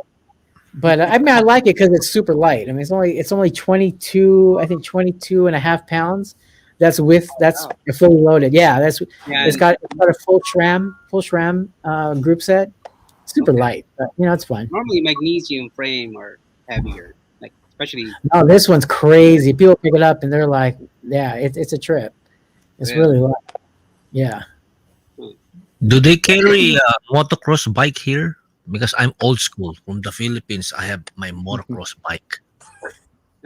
But I mean, I like it because it's super light. I mean, it's only 22, I think 22 and a half pounds. That's fully loaded. Yeah, yeah, it's got a full SRAM group set. Super light, but it's fun. normally magnesium frame are heavier, like especially. No, this one's crazy. People pick it up and they're like, yeah, it's a trip. It's really light. Yeah. Do they carry a motocross bike here? Because I'm old school from the Philippines. I have my motocross bike.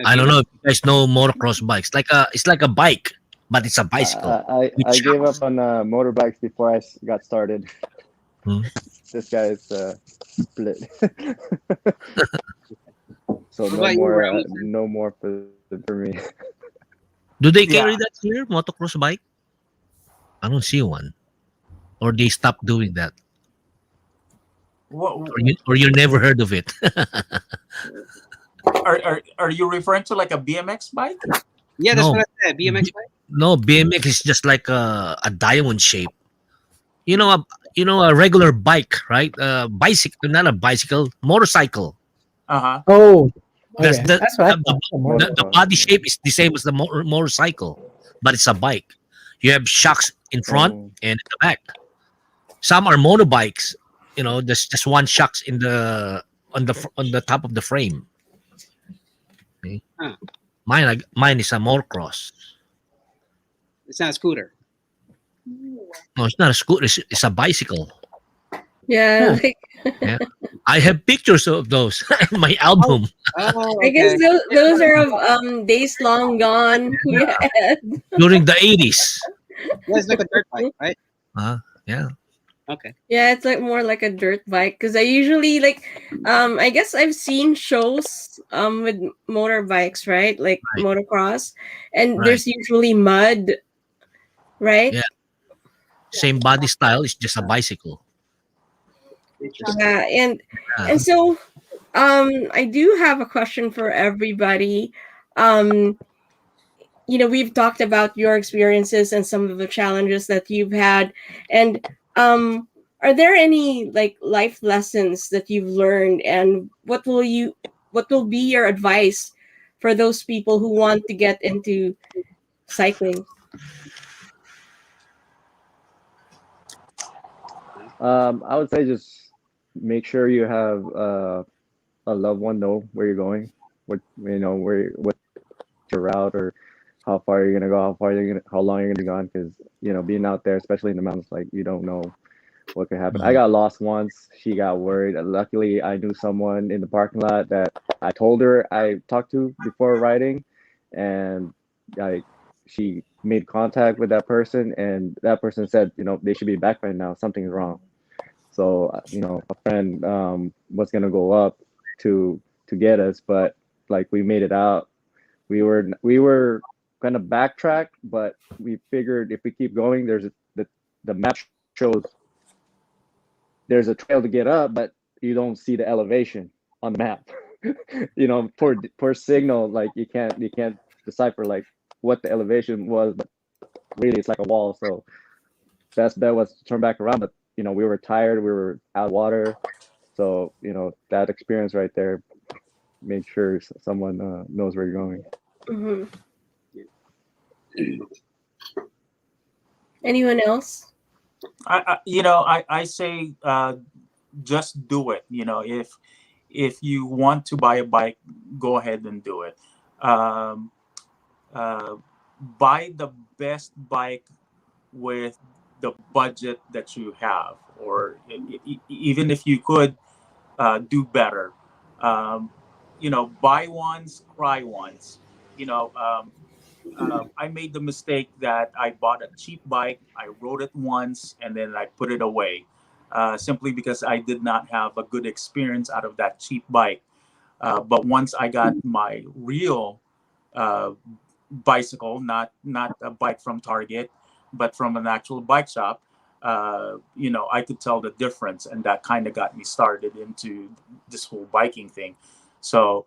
I don't know if you guys know motocross bikes. It's like a bike, but it's a bicycle. I gave up on motorbikes before I got started. This guy is split. So no more for me. Do they carry that here, motocross bike? I don't see one. Or they stopped doing that. What, Or you never heard of it. are you referring to like a BMX bike? Yeah, that's No. what I said. BMX bike. No, BMX is just like a diamond shape. A regular bike, right? Bicycle, not a bicycle, motorcycle. Uh-huh. Oh, That's okay. That's what I thought. the body shape is the same as the motorcycle, but it's a bike. You have shocks in front and in the back. Some are motorbikes. There's just one shocks on the top of the frame. Okay. Huh. Mine is a motocross. It's not a scooter. No, it's not a scooter. It's a bicycle. Yeah, Yeah. I have pictures of those in my album. Oh, I guess okay. those are of days long gone. Yeah. During the 80s. Yeah, it's like a dirt bike, right? Yeah. Okay. Yeah, it's like more like a dirt bike because I usually I guess I've seen shows with motorbikes, right? Like motocross, and Right. there's usually mud, right? Yeah. Same body style. It's just a bicycle. Interesting. Yeah, and so I do have a question for everybody. We've talked about your experiences and some of the challenges that you've had, and are there any life lessons that you've learned, and what will be your advice for those people who want to get into cycling? I would say just make sure you have a loved one know where you're going, what what's your route, or how far you're gonna go, how long you're gonna be gone, because being out there, especially in the mountains, like you don't know what could happen. I got lost once. She got worried. Luckily, I knew someone in the parking lot that I told her I talked to before riding, and she made contact with that person, and that person said, they should be back by now. Something's wrong. So, a friend was gonna go up to get us, but we made it out. We were gonna backtrack, but we figured if we keep going, the map shows there's a trail to get up, but you don't see the elevation on the map. For signal, you can't decipher what the elevation was, but really it's like a wall. So best bet was to turn back around, but we were tired, we were out of water, so that experience right there made sure someone knows where you're going. Mm-hmm. Anyone else? I say just do it. If you want to buy a bike, go ahead and do it. Buy the best bike with the budget that you have, or even if you could do better. buy once, cry once. You know, I made the mistake that I bought a cheap bike, I rode it once, and then I put it away, simply because I did not have a good experience out of that cheap bike. But once I got my real uh, bicycle, not a bike from Target, but from an actual bike shop, I could tell the difference, and that kind of got me started into this whole biking thing. So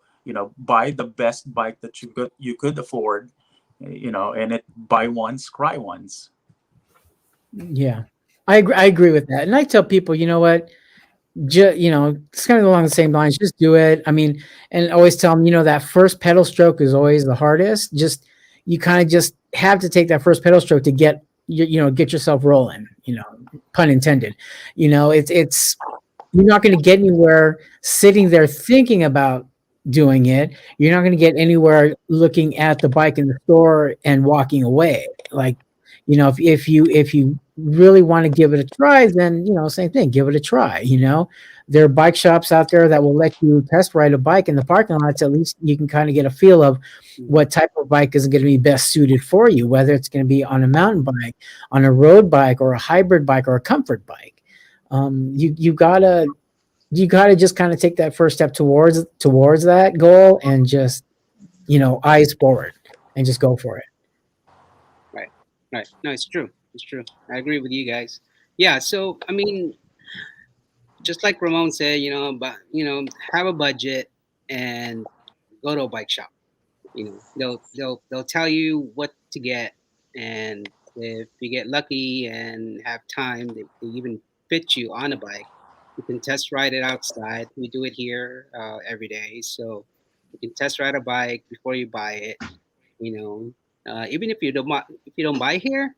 buy the best bike that you could afford, and it buy once, cry once. Yeah, I agree with that, and I tell people, you know what, it's kind of along the same lines. Just do it. I mean, and always tell them, that first pedal stroke is always the hardest. Just you kind of just have to take that first pedal stroke to get yourself rolling. Pun intended. It's you're not going to get anywhere sitting there thinking about doing it. You're not going to get anywhere looking at the bike in the store and walking away. Like, if you really want to give it a try, then same thing, give it a try. There are bike shops out there that will let you test ride a bike in the parking lots. At least you can kind of get a feel of what type of bike is going to be best suited for you, whether it's going to be on a mountain bike, on a road bike, or a hybrid bike, or a comfort bike. You gotta just kind of take that first step towards that goal, and just eyes forward and just go for it. Right. Right. No, it's true. It's true. I agree with you guys. Yeah. So I mean, just like Ramon said, but have a budget and go to a bike shop. They'll tell you what to get, and if you get lucky and have time, they even fit you on a bike. You can test ride it outside. We do it here every day, so you can test ride a bike before you buy it. Even if you don't buy here,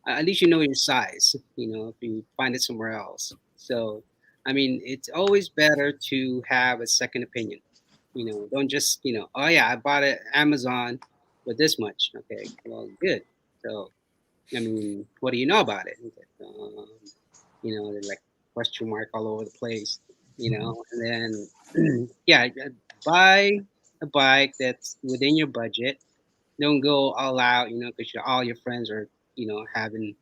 at least you know your size. If you find it somewhere else. So, I mean, it's always better to have a second opinion. Don't just oh yeah, I bought it Amazon with this much. Okay, well, good. So, I mean, what do you know about it? There's like question mark all over the place. And then yeah, buy a bike that's within your budget. Don't go all out, because all your friends are, having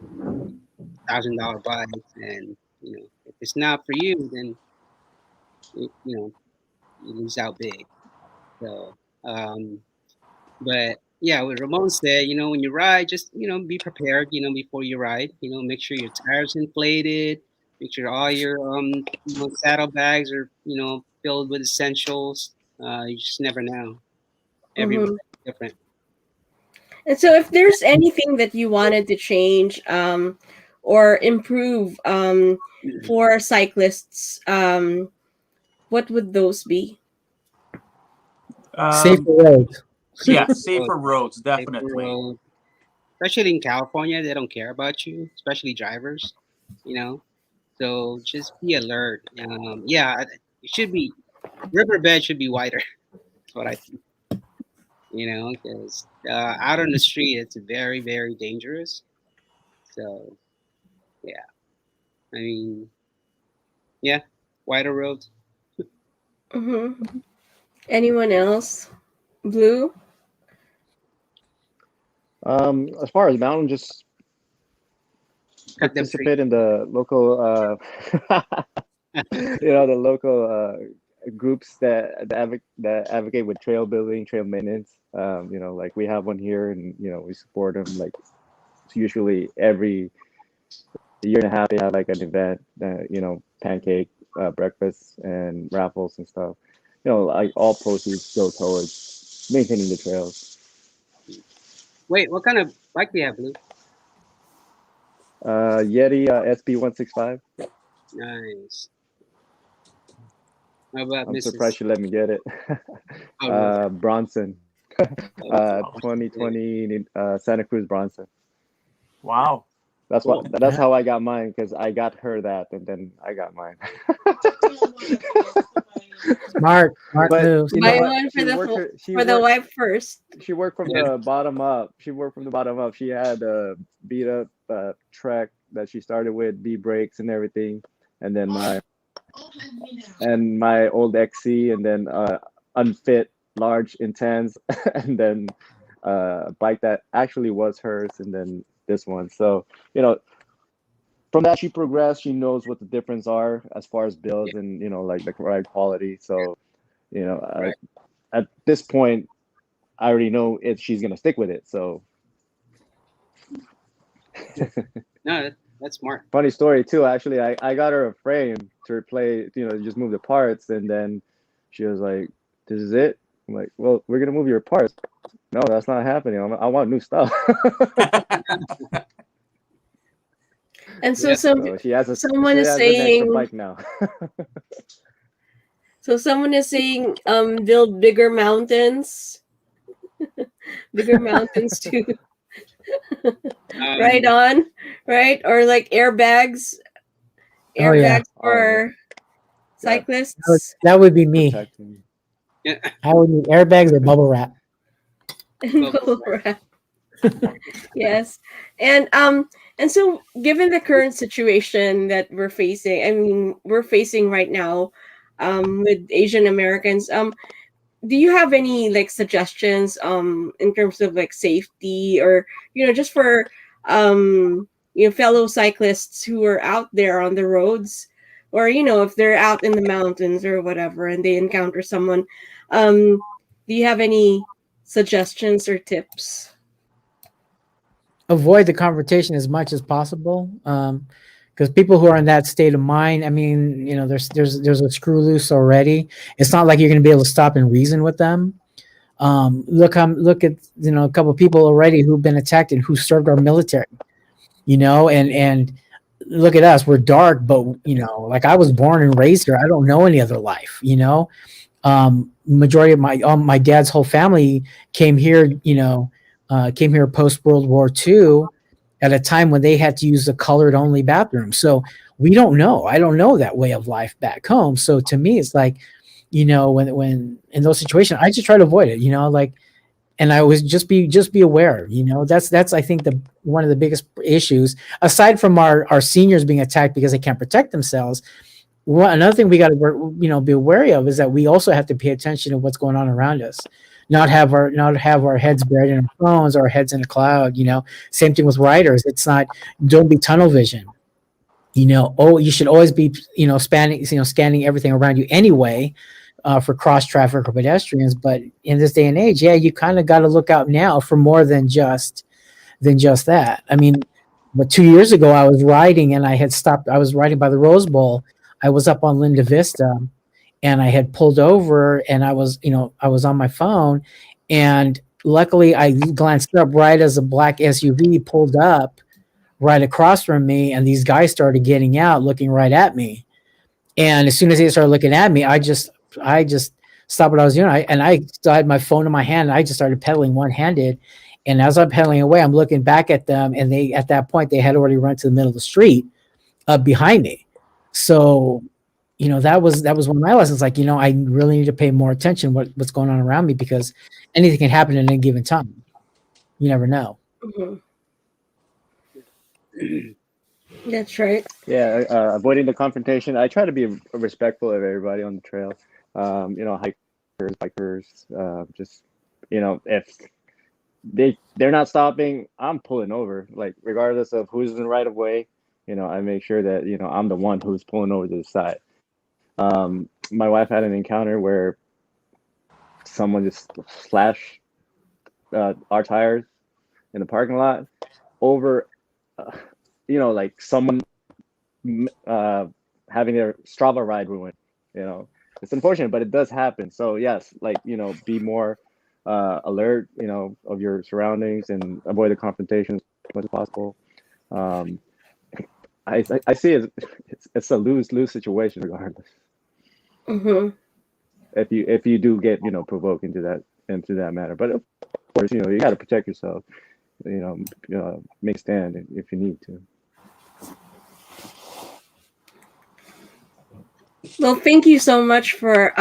$1,000 bikes, and if it's not for you, then you lose out big. So, but yeah, what Ramon said, when you ride, just be prepared, before you ride. Make sure your tires inflated. Make sure all your saddlebags are filled with essentials. You just never know. Everybody's Mhm. different. And so, if there's anything that you wanted to change or improve for cyclists, what would those be? Safer Um, roads. yeah, Road, safer roads, safer definitely. road. Especially in California, they don't care about you, especially drivers. You know, so just be alert. Yeah, it should be riverbed should be wider. That's what I think. Because out on the street, it's very, very dangerous. So yeah, I mean, yeah, wider roads. Mm-hmm. Anyone else? Blue? As far as mountain, just Cut them trees. participate in the local, the local groups that advocate with trail building, trail maintenance. Like we have one here, and we support them. Like it's usually every year and a half, they have like an event, pancake breakfast and raffles and stuff. Like all proceeds go towards maintaining the trails. Wait, what kind of bike do you have, Blue? Yeti SB165. Nice. How about I'm Mrs. surprised you let me get it. Oh, really? Bronson. Oh, 2020 Santa Cruz Bronson. Wow. That's cool. that's how I got mine, because I got her that, and then I got mine. Smart But moves. you know Buy what? one She worked her. She for the worked. wife first. She worked from Yeah. the bottom up. She had a beat up Trek that she started with, B brakes and everything, and then my old XC, and then unfit, large, intense, and then a bike that actually was hers, and then this one. So from that she progressed. She knows what the difference are as far as builds and like the ride quality. So Right. at this point, I already know if she's gonna stick with it. So No, that's smart. funny story too. Actually, I got her a frame to replace. Just move the parts, and then she was like, "This is it." I'm like, "Well, we're gonna move your parts." No, that's not happening. I want new stuff. And so Yep. So she has someone she is has an extra saying, bike now. build bigger mountains, bigger mountains to ride on, right? Or like airbags, Oh, yeah. for cyclists. That would be me. Protecting. Yeah. I would need airbags or bubble wrap. Bubble wrap. Yes. And so given the current situation that we're facing right now with Asian Americans, do you have any like suggestions in terms of like safety, or just for fellow cyclists who are out there on the roads, or if they're out in the mountains or whatever and they encounter someone, do you have any suggestions or tips? Avoid the confrontation as much as possible, because people who are in that state of mind, I mean, there's a screw loose already. It's not like you're going to be able to stop and reason with them. Look at a couple of people already who've been attacked and who served our military, and look at us. We're dark, but like I was born and raised here. I don't know any other life. Majority of my dad's whole family came here. Came here post World War II at a time when they had to use the colored only bathroom. So we don't know. I don't know that way of life back home. So to me, it's like, when in those situations, I just try to avoid it, and I always just be aware, that's, I think one of the biggest issues, aside from our seniors being attacked because they can't protect themselves. Another thing we got to, be wary of is that we also have to pay attention to what's going on around us. Not have our heads buried in our phones or our heads in a cloud. Same thing with riders. It's not, don't be tunnel vision. You should always be, scanning everything around you anyway, for cross traffic or pedestrians. But in this day and age, yeah, you kind of got to look out now for more than just that. I mean, but 2 years ago I was riding and I had stopped. I was riding by the Rose Bowl. I was up on Linda Vista. And I had pulled over and I was on my phone, and luckily I glanced up right as a black SUV pulled up right across from me, and these guys started getting out looking right at me. And as soon as they started looking at me, I just stopped what I was doing. I still had my phone in my hand, and I just started pedaling one-handed. And as I'm pedaling away, I'm looking back at them, and at that point they had already run to the middle of the street behind me. So that was one of my lessons. Like, I really need to pay more attention what's going on around me, because anything can happen at any given time. You never know. Mm-hmm. That's right. Yeah, avoiding the confrontation. I try to be respectful of everybody on the trail. Hikers, bikers, just if they're not stopping, I'm pulling over. Like, regardless of who's in the right of way, I make sure that I'm the one who's pulling over to the side. My wife had an encounter where someone just slashed our tires in the parking lot over, like someone having their Strava ride ruined. It's unfortunate, but it does happen. So yes, like, be more alert, of your surroundings and avoid the confrontations as much as possible. I see it's a lose-lose situation regardless. Mm-hmm. If you do get provoked into that matter, but of course you got to protect yourself. Make a stand if you need to. Well, thank you so much for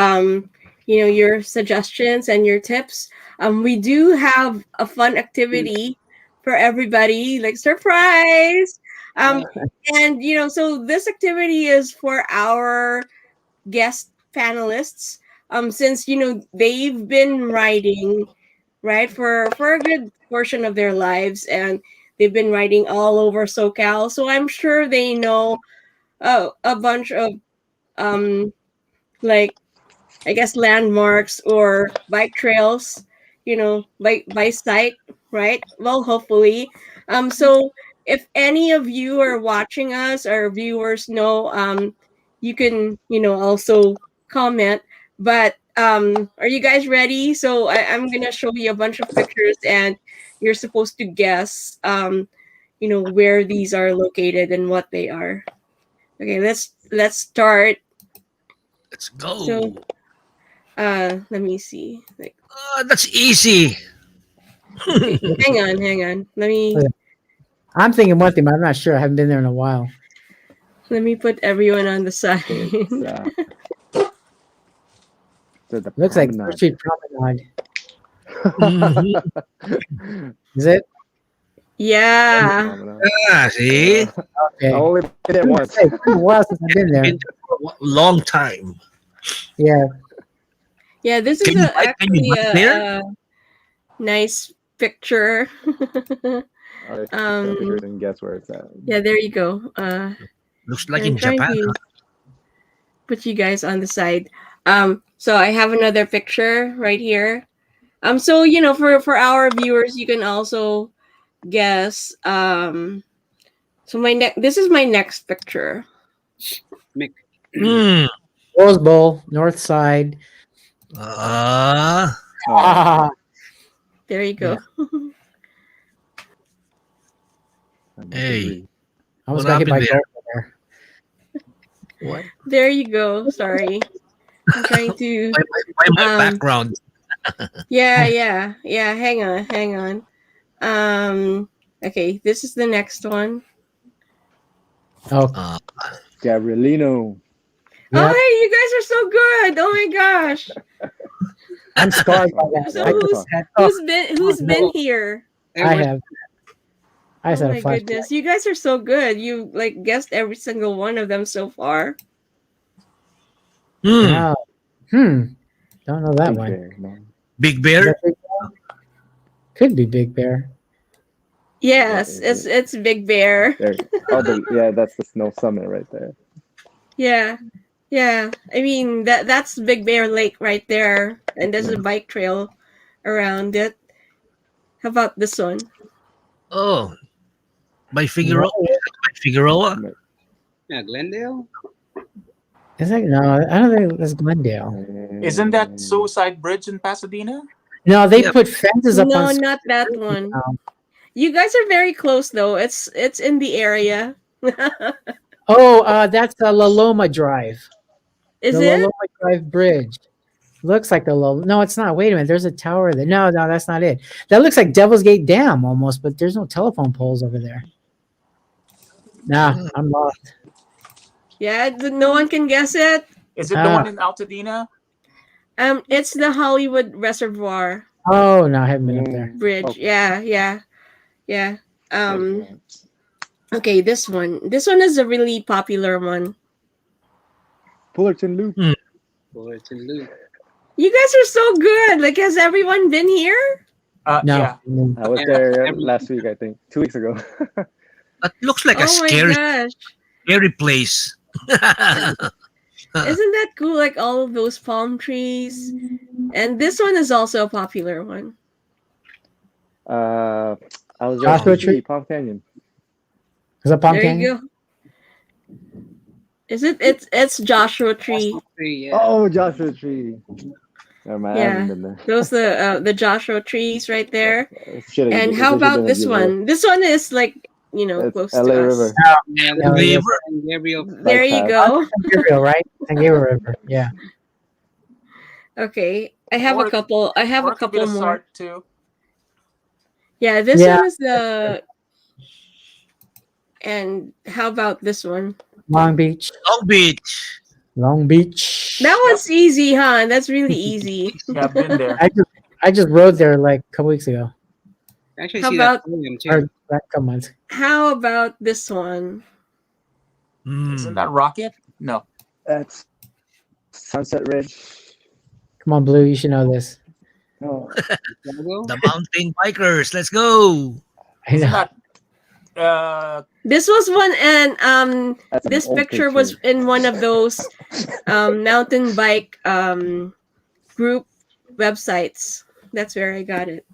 your suggestions and your tips. We do have a fun activity for everybody, like surprise. And so this activity is for our guest panelists. since they've been riding, right, for a good portion of their lives, and they've been riding all over SoCal, so I'm sure they know a bunch of like, I guess, landmarks or bike trails, by sight, right? Well, hopefully. So if any of you are watching us, or viewers know, you can, also comment. But are you guys ready? So I'm gonna show you a bunch of pictures, and you're supposed to guess, where these are located and what they are. Okay, let's start. Let's go. So let me see. Like, That's easy. okay, hang on. I'm thinking one thing, but I'm not sure. I haven't been there in a while. Let me put everyone on the side. Looks like First Street Promenade. Is it? Yeah. See? Okay. I only did it once. Hey, it's been a while since I've been there. Been there for a long time. Yeah. Yeah, this Can is you bike actually there? a nice picture. And guess where it's at. Yeah, there you go. Looks like I'm in trying Japan. to put you guys on the side. So I have another picture right here. So for our viewers, you can also guess. So this is my next picture. Mick. Rose Bowl, North Side. There you go. Hey. I was What gonna hit my happened goal there. What? There you go. Sorry. I'm trying to Why my background? Yeah. Hang on. Okay, this is the next one. Oh. Gabrielino. Yep. Oh, hey, you guys are so good. Oh my gosh. I'm scarred by that. So who's been here? I have. I just oh had my a flashback. goodness. You guys are so good. You guessed every single one of them so far. Wow. Don't know that one. Bear, no. Big Bear? Could be Big Bear. Yes, it's Big Bear. That's the Snow Summit right there. Yeah. I mean that's Big Bear Lake right there, and there's a bike trail around it. How about this one? Oh, by Figueroa. Figueroa. Yeah, Glendale. Is that no? I don't think that's Glendale. Isn't that Suicide Bridge in Pasadena? No, they put fences up on. No, not that one. You guys are very close though. It's in the area. That's the La Loma Drive. Is the it? La Loma Drive Bridge? Looks like the low. No, it's not. Wait a minute. There's a tower there. No, that's not it. That looks like Devil's Gate Dam almost, but there's no telephone poles over there. Nah, I'm lost. Yeah, no one can guess it. Is it the one in Altadena? It's the Hollywood Reservoir. Oh no, I haven't been up there. Bridge. Okay. Yeah. Okay, this one. This one is a really popular one. Fullerton Loop. Fullerton Loop. You guys are so good. Like, has everyone been here? No. Yeah. I was there last week, I think. 2 weeks ago. That looks like a scary place. Isn't that cool? Like all of those palm trees. And this one is also a popular one. I was Joshua Tree, Palm Canyon. Is that Palm There Canyon? you go. Is it? It's Joshua Tree. Oh, Joshua Tree. Never mind, I haven't been there. Those the Joshua trees right there. And It how should've about been a this good one? This one is like, It's close LA to us. River. There you go. San Gabriel, right? San Gabriel River. Yeah. Okay, I have a couple. I have a couple more. Sark too. Yeah, this one is the. And how about this one? Long Beach. Long Beach. That one's easy, huh? That's really easy. Yeah, I've been there. I just rode there like a couple weeks ago. Actually, How see about- that podium too. Or a couple months. How about this one? Isn't that Rocket? No. That's Sunset Ridge. Come on, Blue. You should know this. Oh, The mountain bikers. Let's go. I Isn't know. that This was one, and that's an this old picture was in one of those mountain bike group websites. That's where I got it.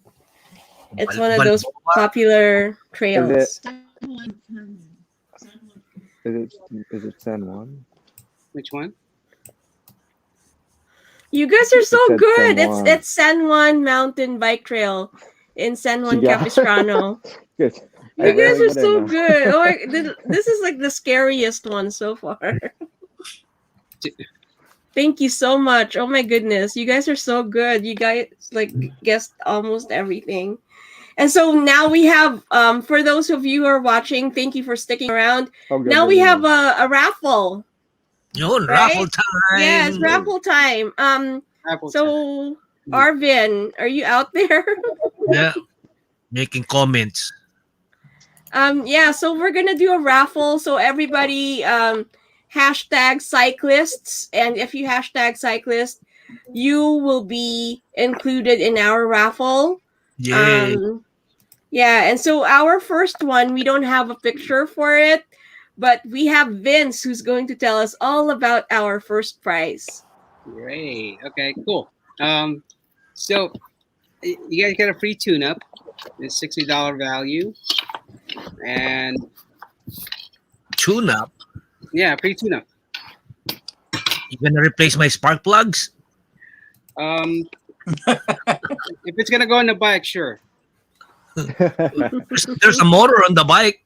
It's one of those popular trails. Is it San Juan? Which one? You guys are so said good. San Juan. It's San Juan Mountain Bike Trail in San Juan Yeah. Capistrano. Good. You guys are so now. good. Oh, this is like the scariest one so far. Thank you so much. Oh my goodness, you guys are so good. You guys like guessed almost everything. And so now we have, for those of you who are watching, thank you for sticking around. Okay, Now we good. have a raffle. Yun, Right? raffle time. Yes, raffle time. So Arvin, are you out there? Yeah. Making comments. Yeah, so we're gonna do a raffle. So everybody hashtag cyclists, and if you hashtag cyclist, you will be included in our raffle. Yay. Yeah, and so our first one, we don't have a picture for it, but we have Vince who's going to tell us all about our first prize. Great. Okay, cool. So you guys get a free tune-up. It's $60 value. And Tune up. yeah, free tune-up. You gonna replace my spark plugs? If it's gonna go on the bike, sure. There's a motor on the bike.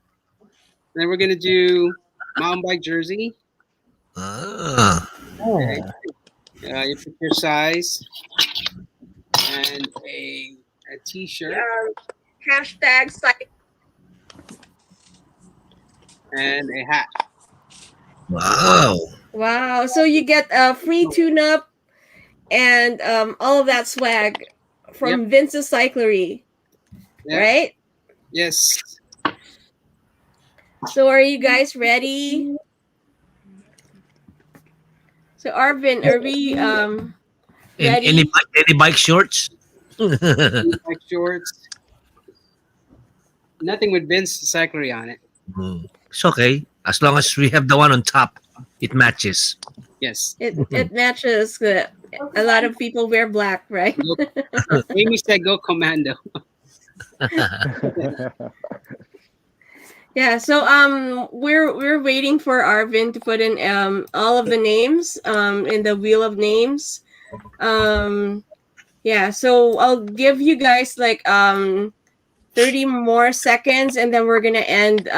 Then we're gonna do mountain bike jersey. Ah. Okay. You pick your size and a t-shirt Hashtag cyclist. and a hat. Wow. Wow, so you get a free tune-up and all of that swag from Vince's Cyclery, Yep. right? Yes. So are you guys ready? So Arvin, are we ready? Any bike shorts? Bike shorts. Nothing with Vince Cyclery on it. It's okay. As long as we have the one on top, it matches. Yes. It matches. A lot of people wear black, right? Amy said go commando. Yeah, so we're waiting for Arvin to put in all of the names in the wheel of names. Yeah, so I'll give you guys like 30 more seconds, and then we're gonna end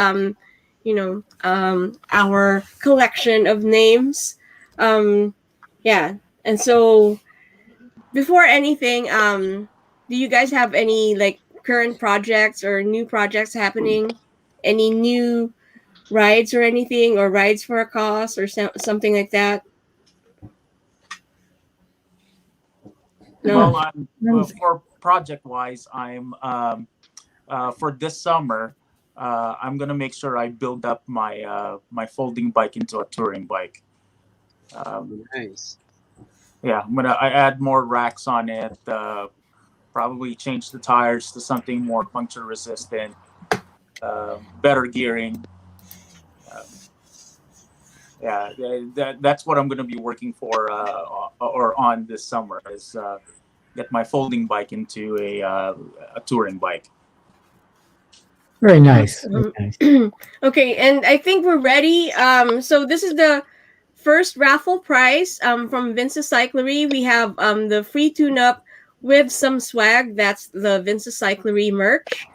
our collection of names. Yeah, and so before anything, do you guys have any like current projects or new projects happening? Any new rides or anything, or rides for a cause or something like that? No. Well, for project wise, I'm for this summer, I'm gonna make sure I build up my my folding bike into a touring bike. Nice. Yeah, I add more racks on it. Probably change the tires to something more puncture resistant. Better gearing. That's what I'm going to be working for or on this summer is get my folding bike into a touring bike. Very nice. Very nice. Okay, and I think we're ready. So this is the first raffle prize from Vince's Cyclery. We have the free tune-up with some swag. That's the Vince's Cyclery merch.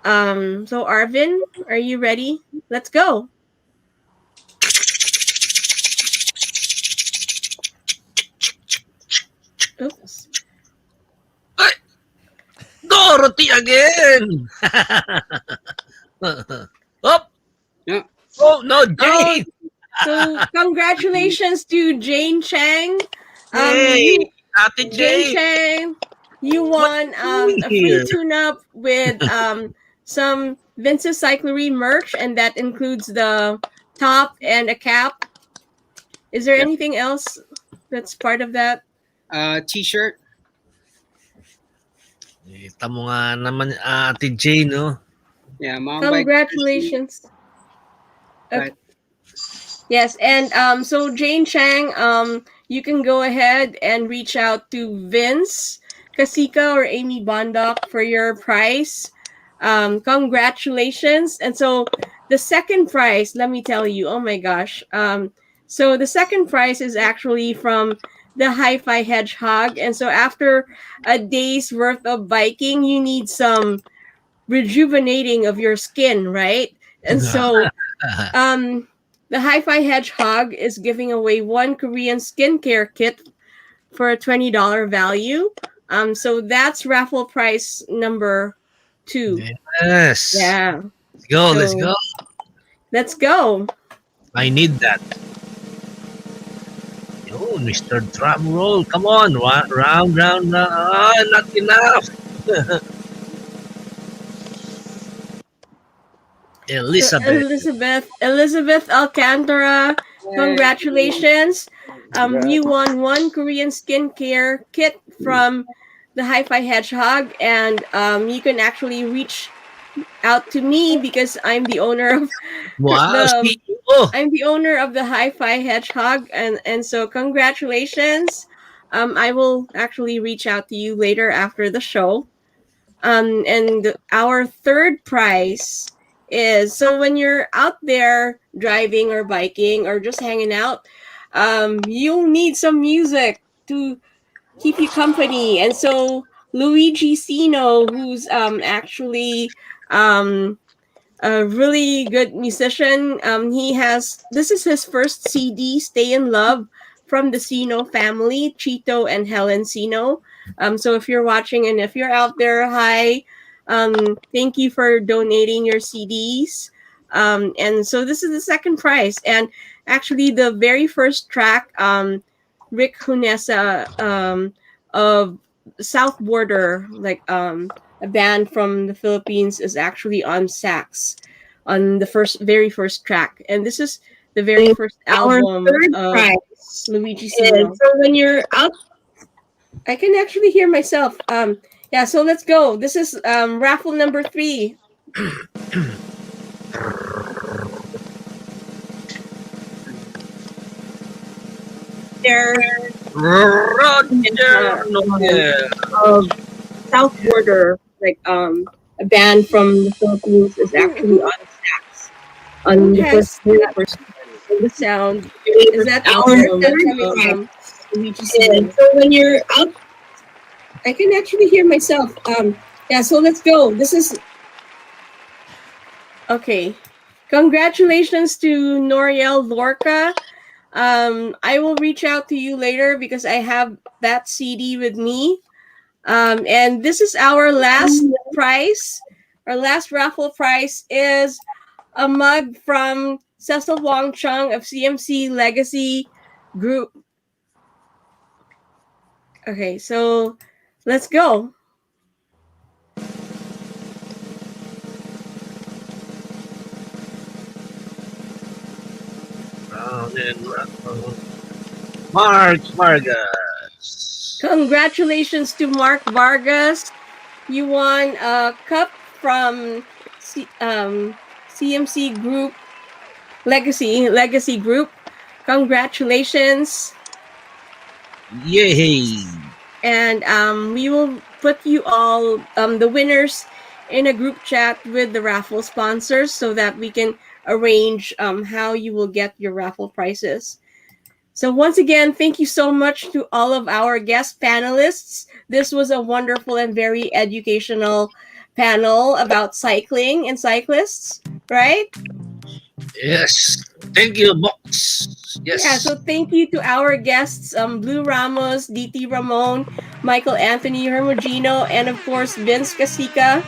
So Arvin, are you ready? Let's go. Oops. Dorothy again. Oh. Yeah. Oh no, Jane. So congratulations to Jane Chang. Hey, Ate Jane Jane. Chang, you won a free tune-up with some Vince's Cyclery merch, and that includes the top and a cap. Is there anything else that's part of that? T-shirt. Kita mo nga naman, Ate Jane, no? Yeah, mountain bike. Congratulations. Okay. Yes, and so Jane Chang, you can go ahead and reach out to Vince Casica or Amy Bondoc for your prize. Congratulations. And so the second prize, let me tell you, oh my gosh. So the second prize is actually from the Hi-Fi Hedgehog. And so after a day's worth of biking, you need some rejuvenating of your skin, right? And so the Hi-Fi Hedgehog is giving away one Korean skincare kit for a $20 value. So that's raffle prize number 2. Yes. Yeah. Let's go. So, Let's go. Let's go. I need that. Yo, Mr. Drum Roll. Come on. Round. Not enough. Elizabeth Alcantara, congratulations. You won one Korean skincare kit from the Hi-Fi Hedgehog, and you can actually reach out to me because I'm the owner of I'm the owner of the Hi-Fi Hedgehog, and so congratulations. I will actually reach out to you later after the show. And our third prize is, so when you're out there driving or biking or just hanging out, you'll need some music to keep you company. And so Luigi Sino, who's actually a really good musician, this is his first CD, Stay in Love, from the Sino family, Chito and Helen Sino. So if you're watching and if you're out there, hi, thank you for donating your CDs. And so this is the second prize. And actually the very first track, Rick Hunesa of South Border, like a band from the Philippines, is actually on sax on the very first track. And this is the very first album of Luigi Sino. So when you're out, I can actually hear myself. Yeah, so let's go. This is raffle number 3. They're of South Border, like a band from the Philippines, is actually on sax on the first the sound. Is that album? So when you're out, I can actually hear myself. Yeah, so let's go. This is okay. Congratulations to Noriel Lorca. I will reach out to you later because I have that CD with me. And this is our last prize. Our last raffle prize is a mug from Cecil Wong Chung of CMC Legacy Group. Okay, so let's go. Mark Vargas. Congratulations to Mark Vargas. You won a cup from CMC Group Legacy Group. Congratulations. Yay. And we will put you all, the winners, in a group chat with the raffle sponsors so that we can arrange how you will get your raffle prizes. So once again, thank you so much to all of our guest panelists. This was a wonderful and very educational panel about cycling and cyclists, right? Yes. Thank you, Box. Yes. Yeah, so thank you to our guests, Blue Ramos, DT Ramone, Michael Anthony Hermogeno, and of course, Vince Casica.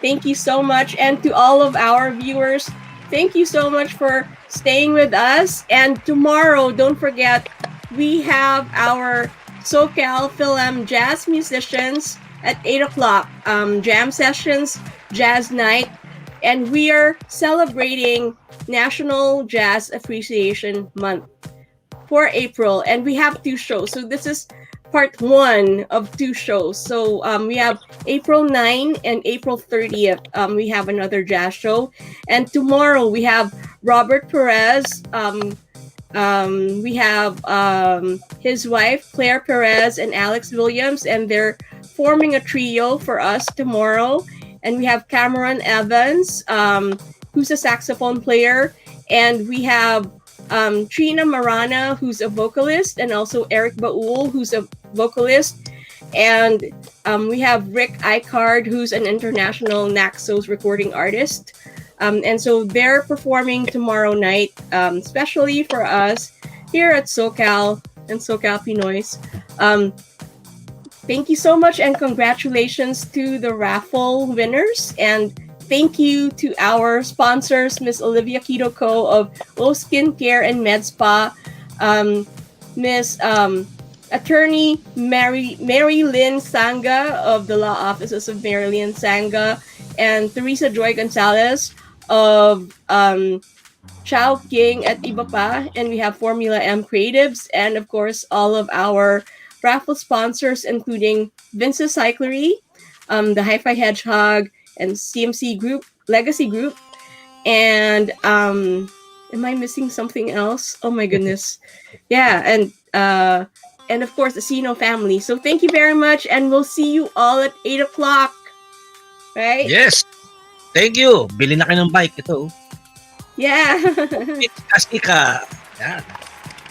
Thank you so much. And to all of our viewers, thank you so much for staying with us. And tomorrow, don't forget, we have our Socal Film Jazz musicians at 8 o'clock, jam sessions, jazz night. And we are celebrating National Jazz Appreciation Month for April. And we have 2 shows. So this is part one of two shows. So we have April 9 and April 30th. We have another jazz show. And tomorrow we have Robert Perez. We have his wife, Claire Perez, and Alex Williams, and they're forming a trio for us tomorrow. And we have Cameron Evans, who's a saxophone player. And we have Trina Marana, who's a vocalist, and also Eric Baul, who's a vocalist. And we have Rick Icard, who's an international Naxos recording artist. And so they're performing tomorrow night, especially for us here at Socal and Socal Pinoys. Thank you so much, and congratulations to the raffle winners. And thank you to our sponsors, Miss Olivia Quito Co. of O Skincare and Med Spa, Miss Attorney Mary Lynn Sanga of the Law Offices of Mary Lynn Sanga, and Teresa Joy Gonzalez of Chao King at Ibapa, and we have Formula M Creatives, and of course all of our raffle sponsors, including Vince's Cyclery, the Hi-Fi Hedgehog, and CMC Group, Legacy Group, and am I missing something else? Oh my goodness. Yeah, and of course the Sino family. So thank you very much, and we'll see you all at 8 o'clock. Right? Yes. Thank you. Bili na kayo ng bike ito. Yeah. It's Casica. Yeah.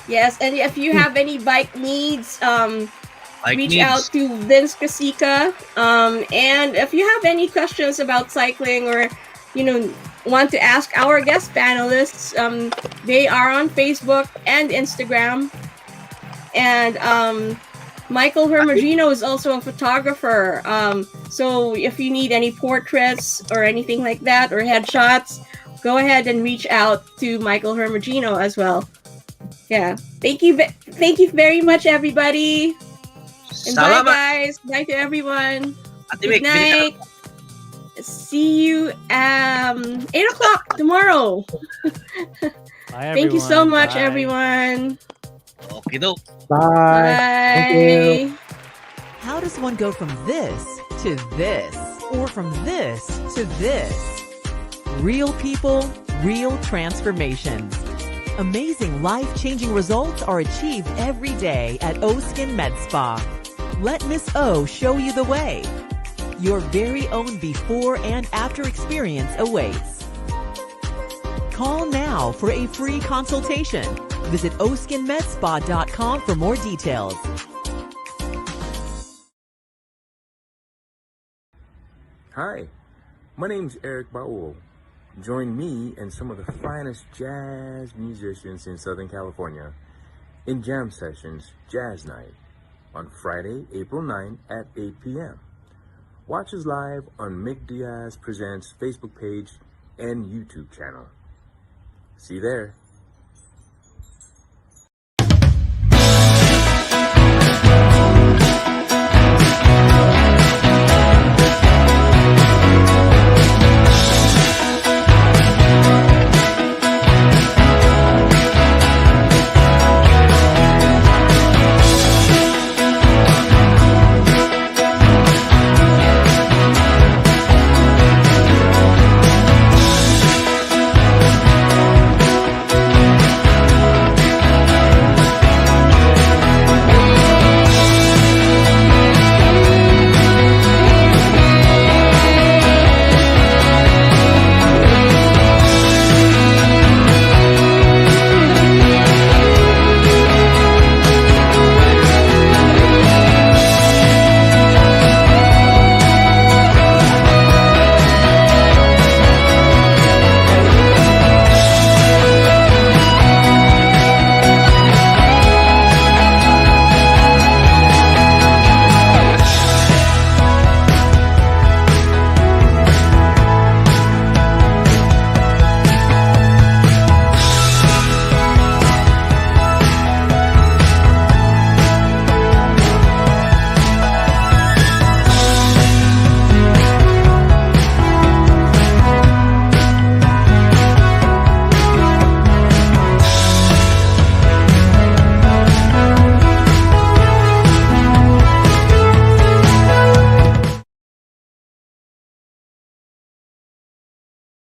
Yes, and if you have any bike needs, reach needs. out to Vince Casica. And if you have any questions about cycling, or want to ask our guest panelists, they are on Facebook and Instagram. And Michael Hermogeno is also a photographer. So if you need any portraits or anything like that, or headshots, go ahead and reach out to Michael Hermogeno as well. Yeah. Thank you very much, everybody. And bye, guys. Bye to everyone. Good night. See you at 8 o'clock tomorrow. Bye, Thank you so much, Bye. everyone. Okay, doke. Bye. Bye. Thank you. How does one go from this to this, or from this to this? Real people, real transformations. Amazing life-changing results are achieved every day at O Skin Med Spa. Let Miss O show you the way. Your very own before and after experience awaits. Call now for a free consultation. Visit oskinmedspa.com for more details. Hi, my name's Eric Baul. Join me and some of the finest jazz musicians in Southern California in Jam Sessions Jazz Night on Friday, April 9 at 8 p.m. Watch us live on Mick Diaz Presents Facebook page and YouTube channel. See you there.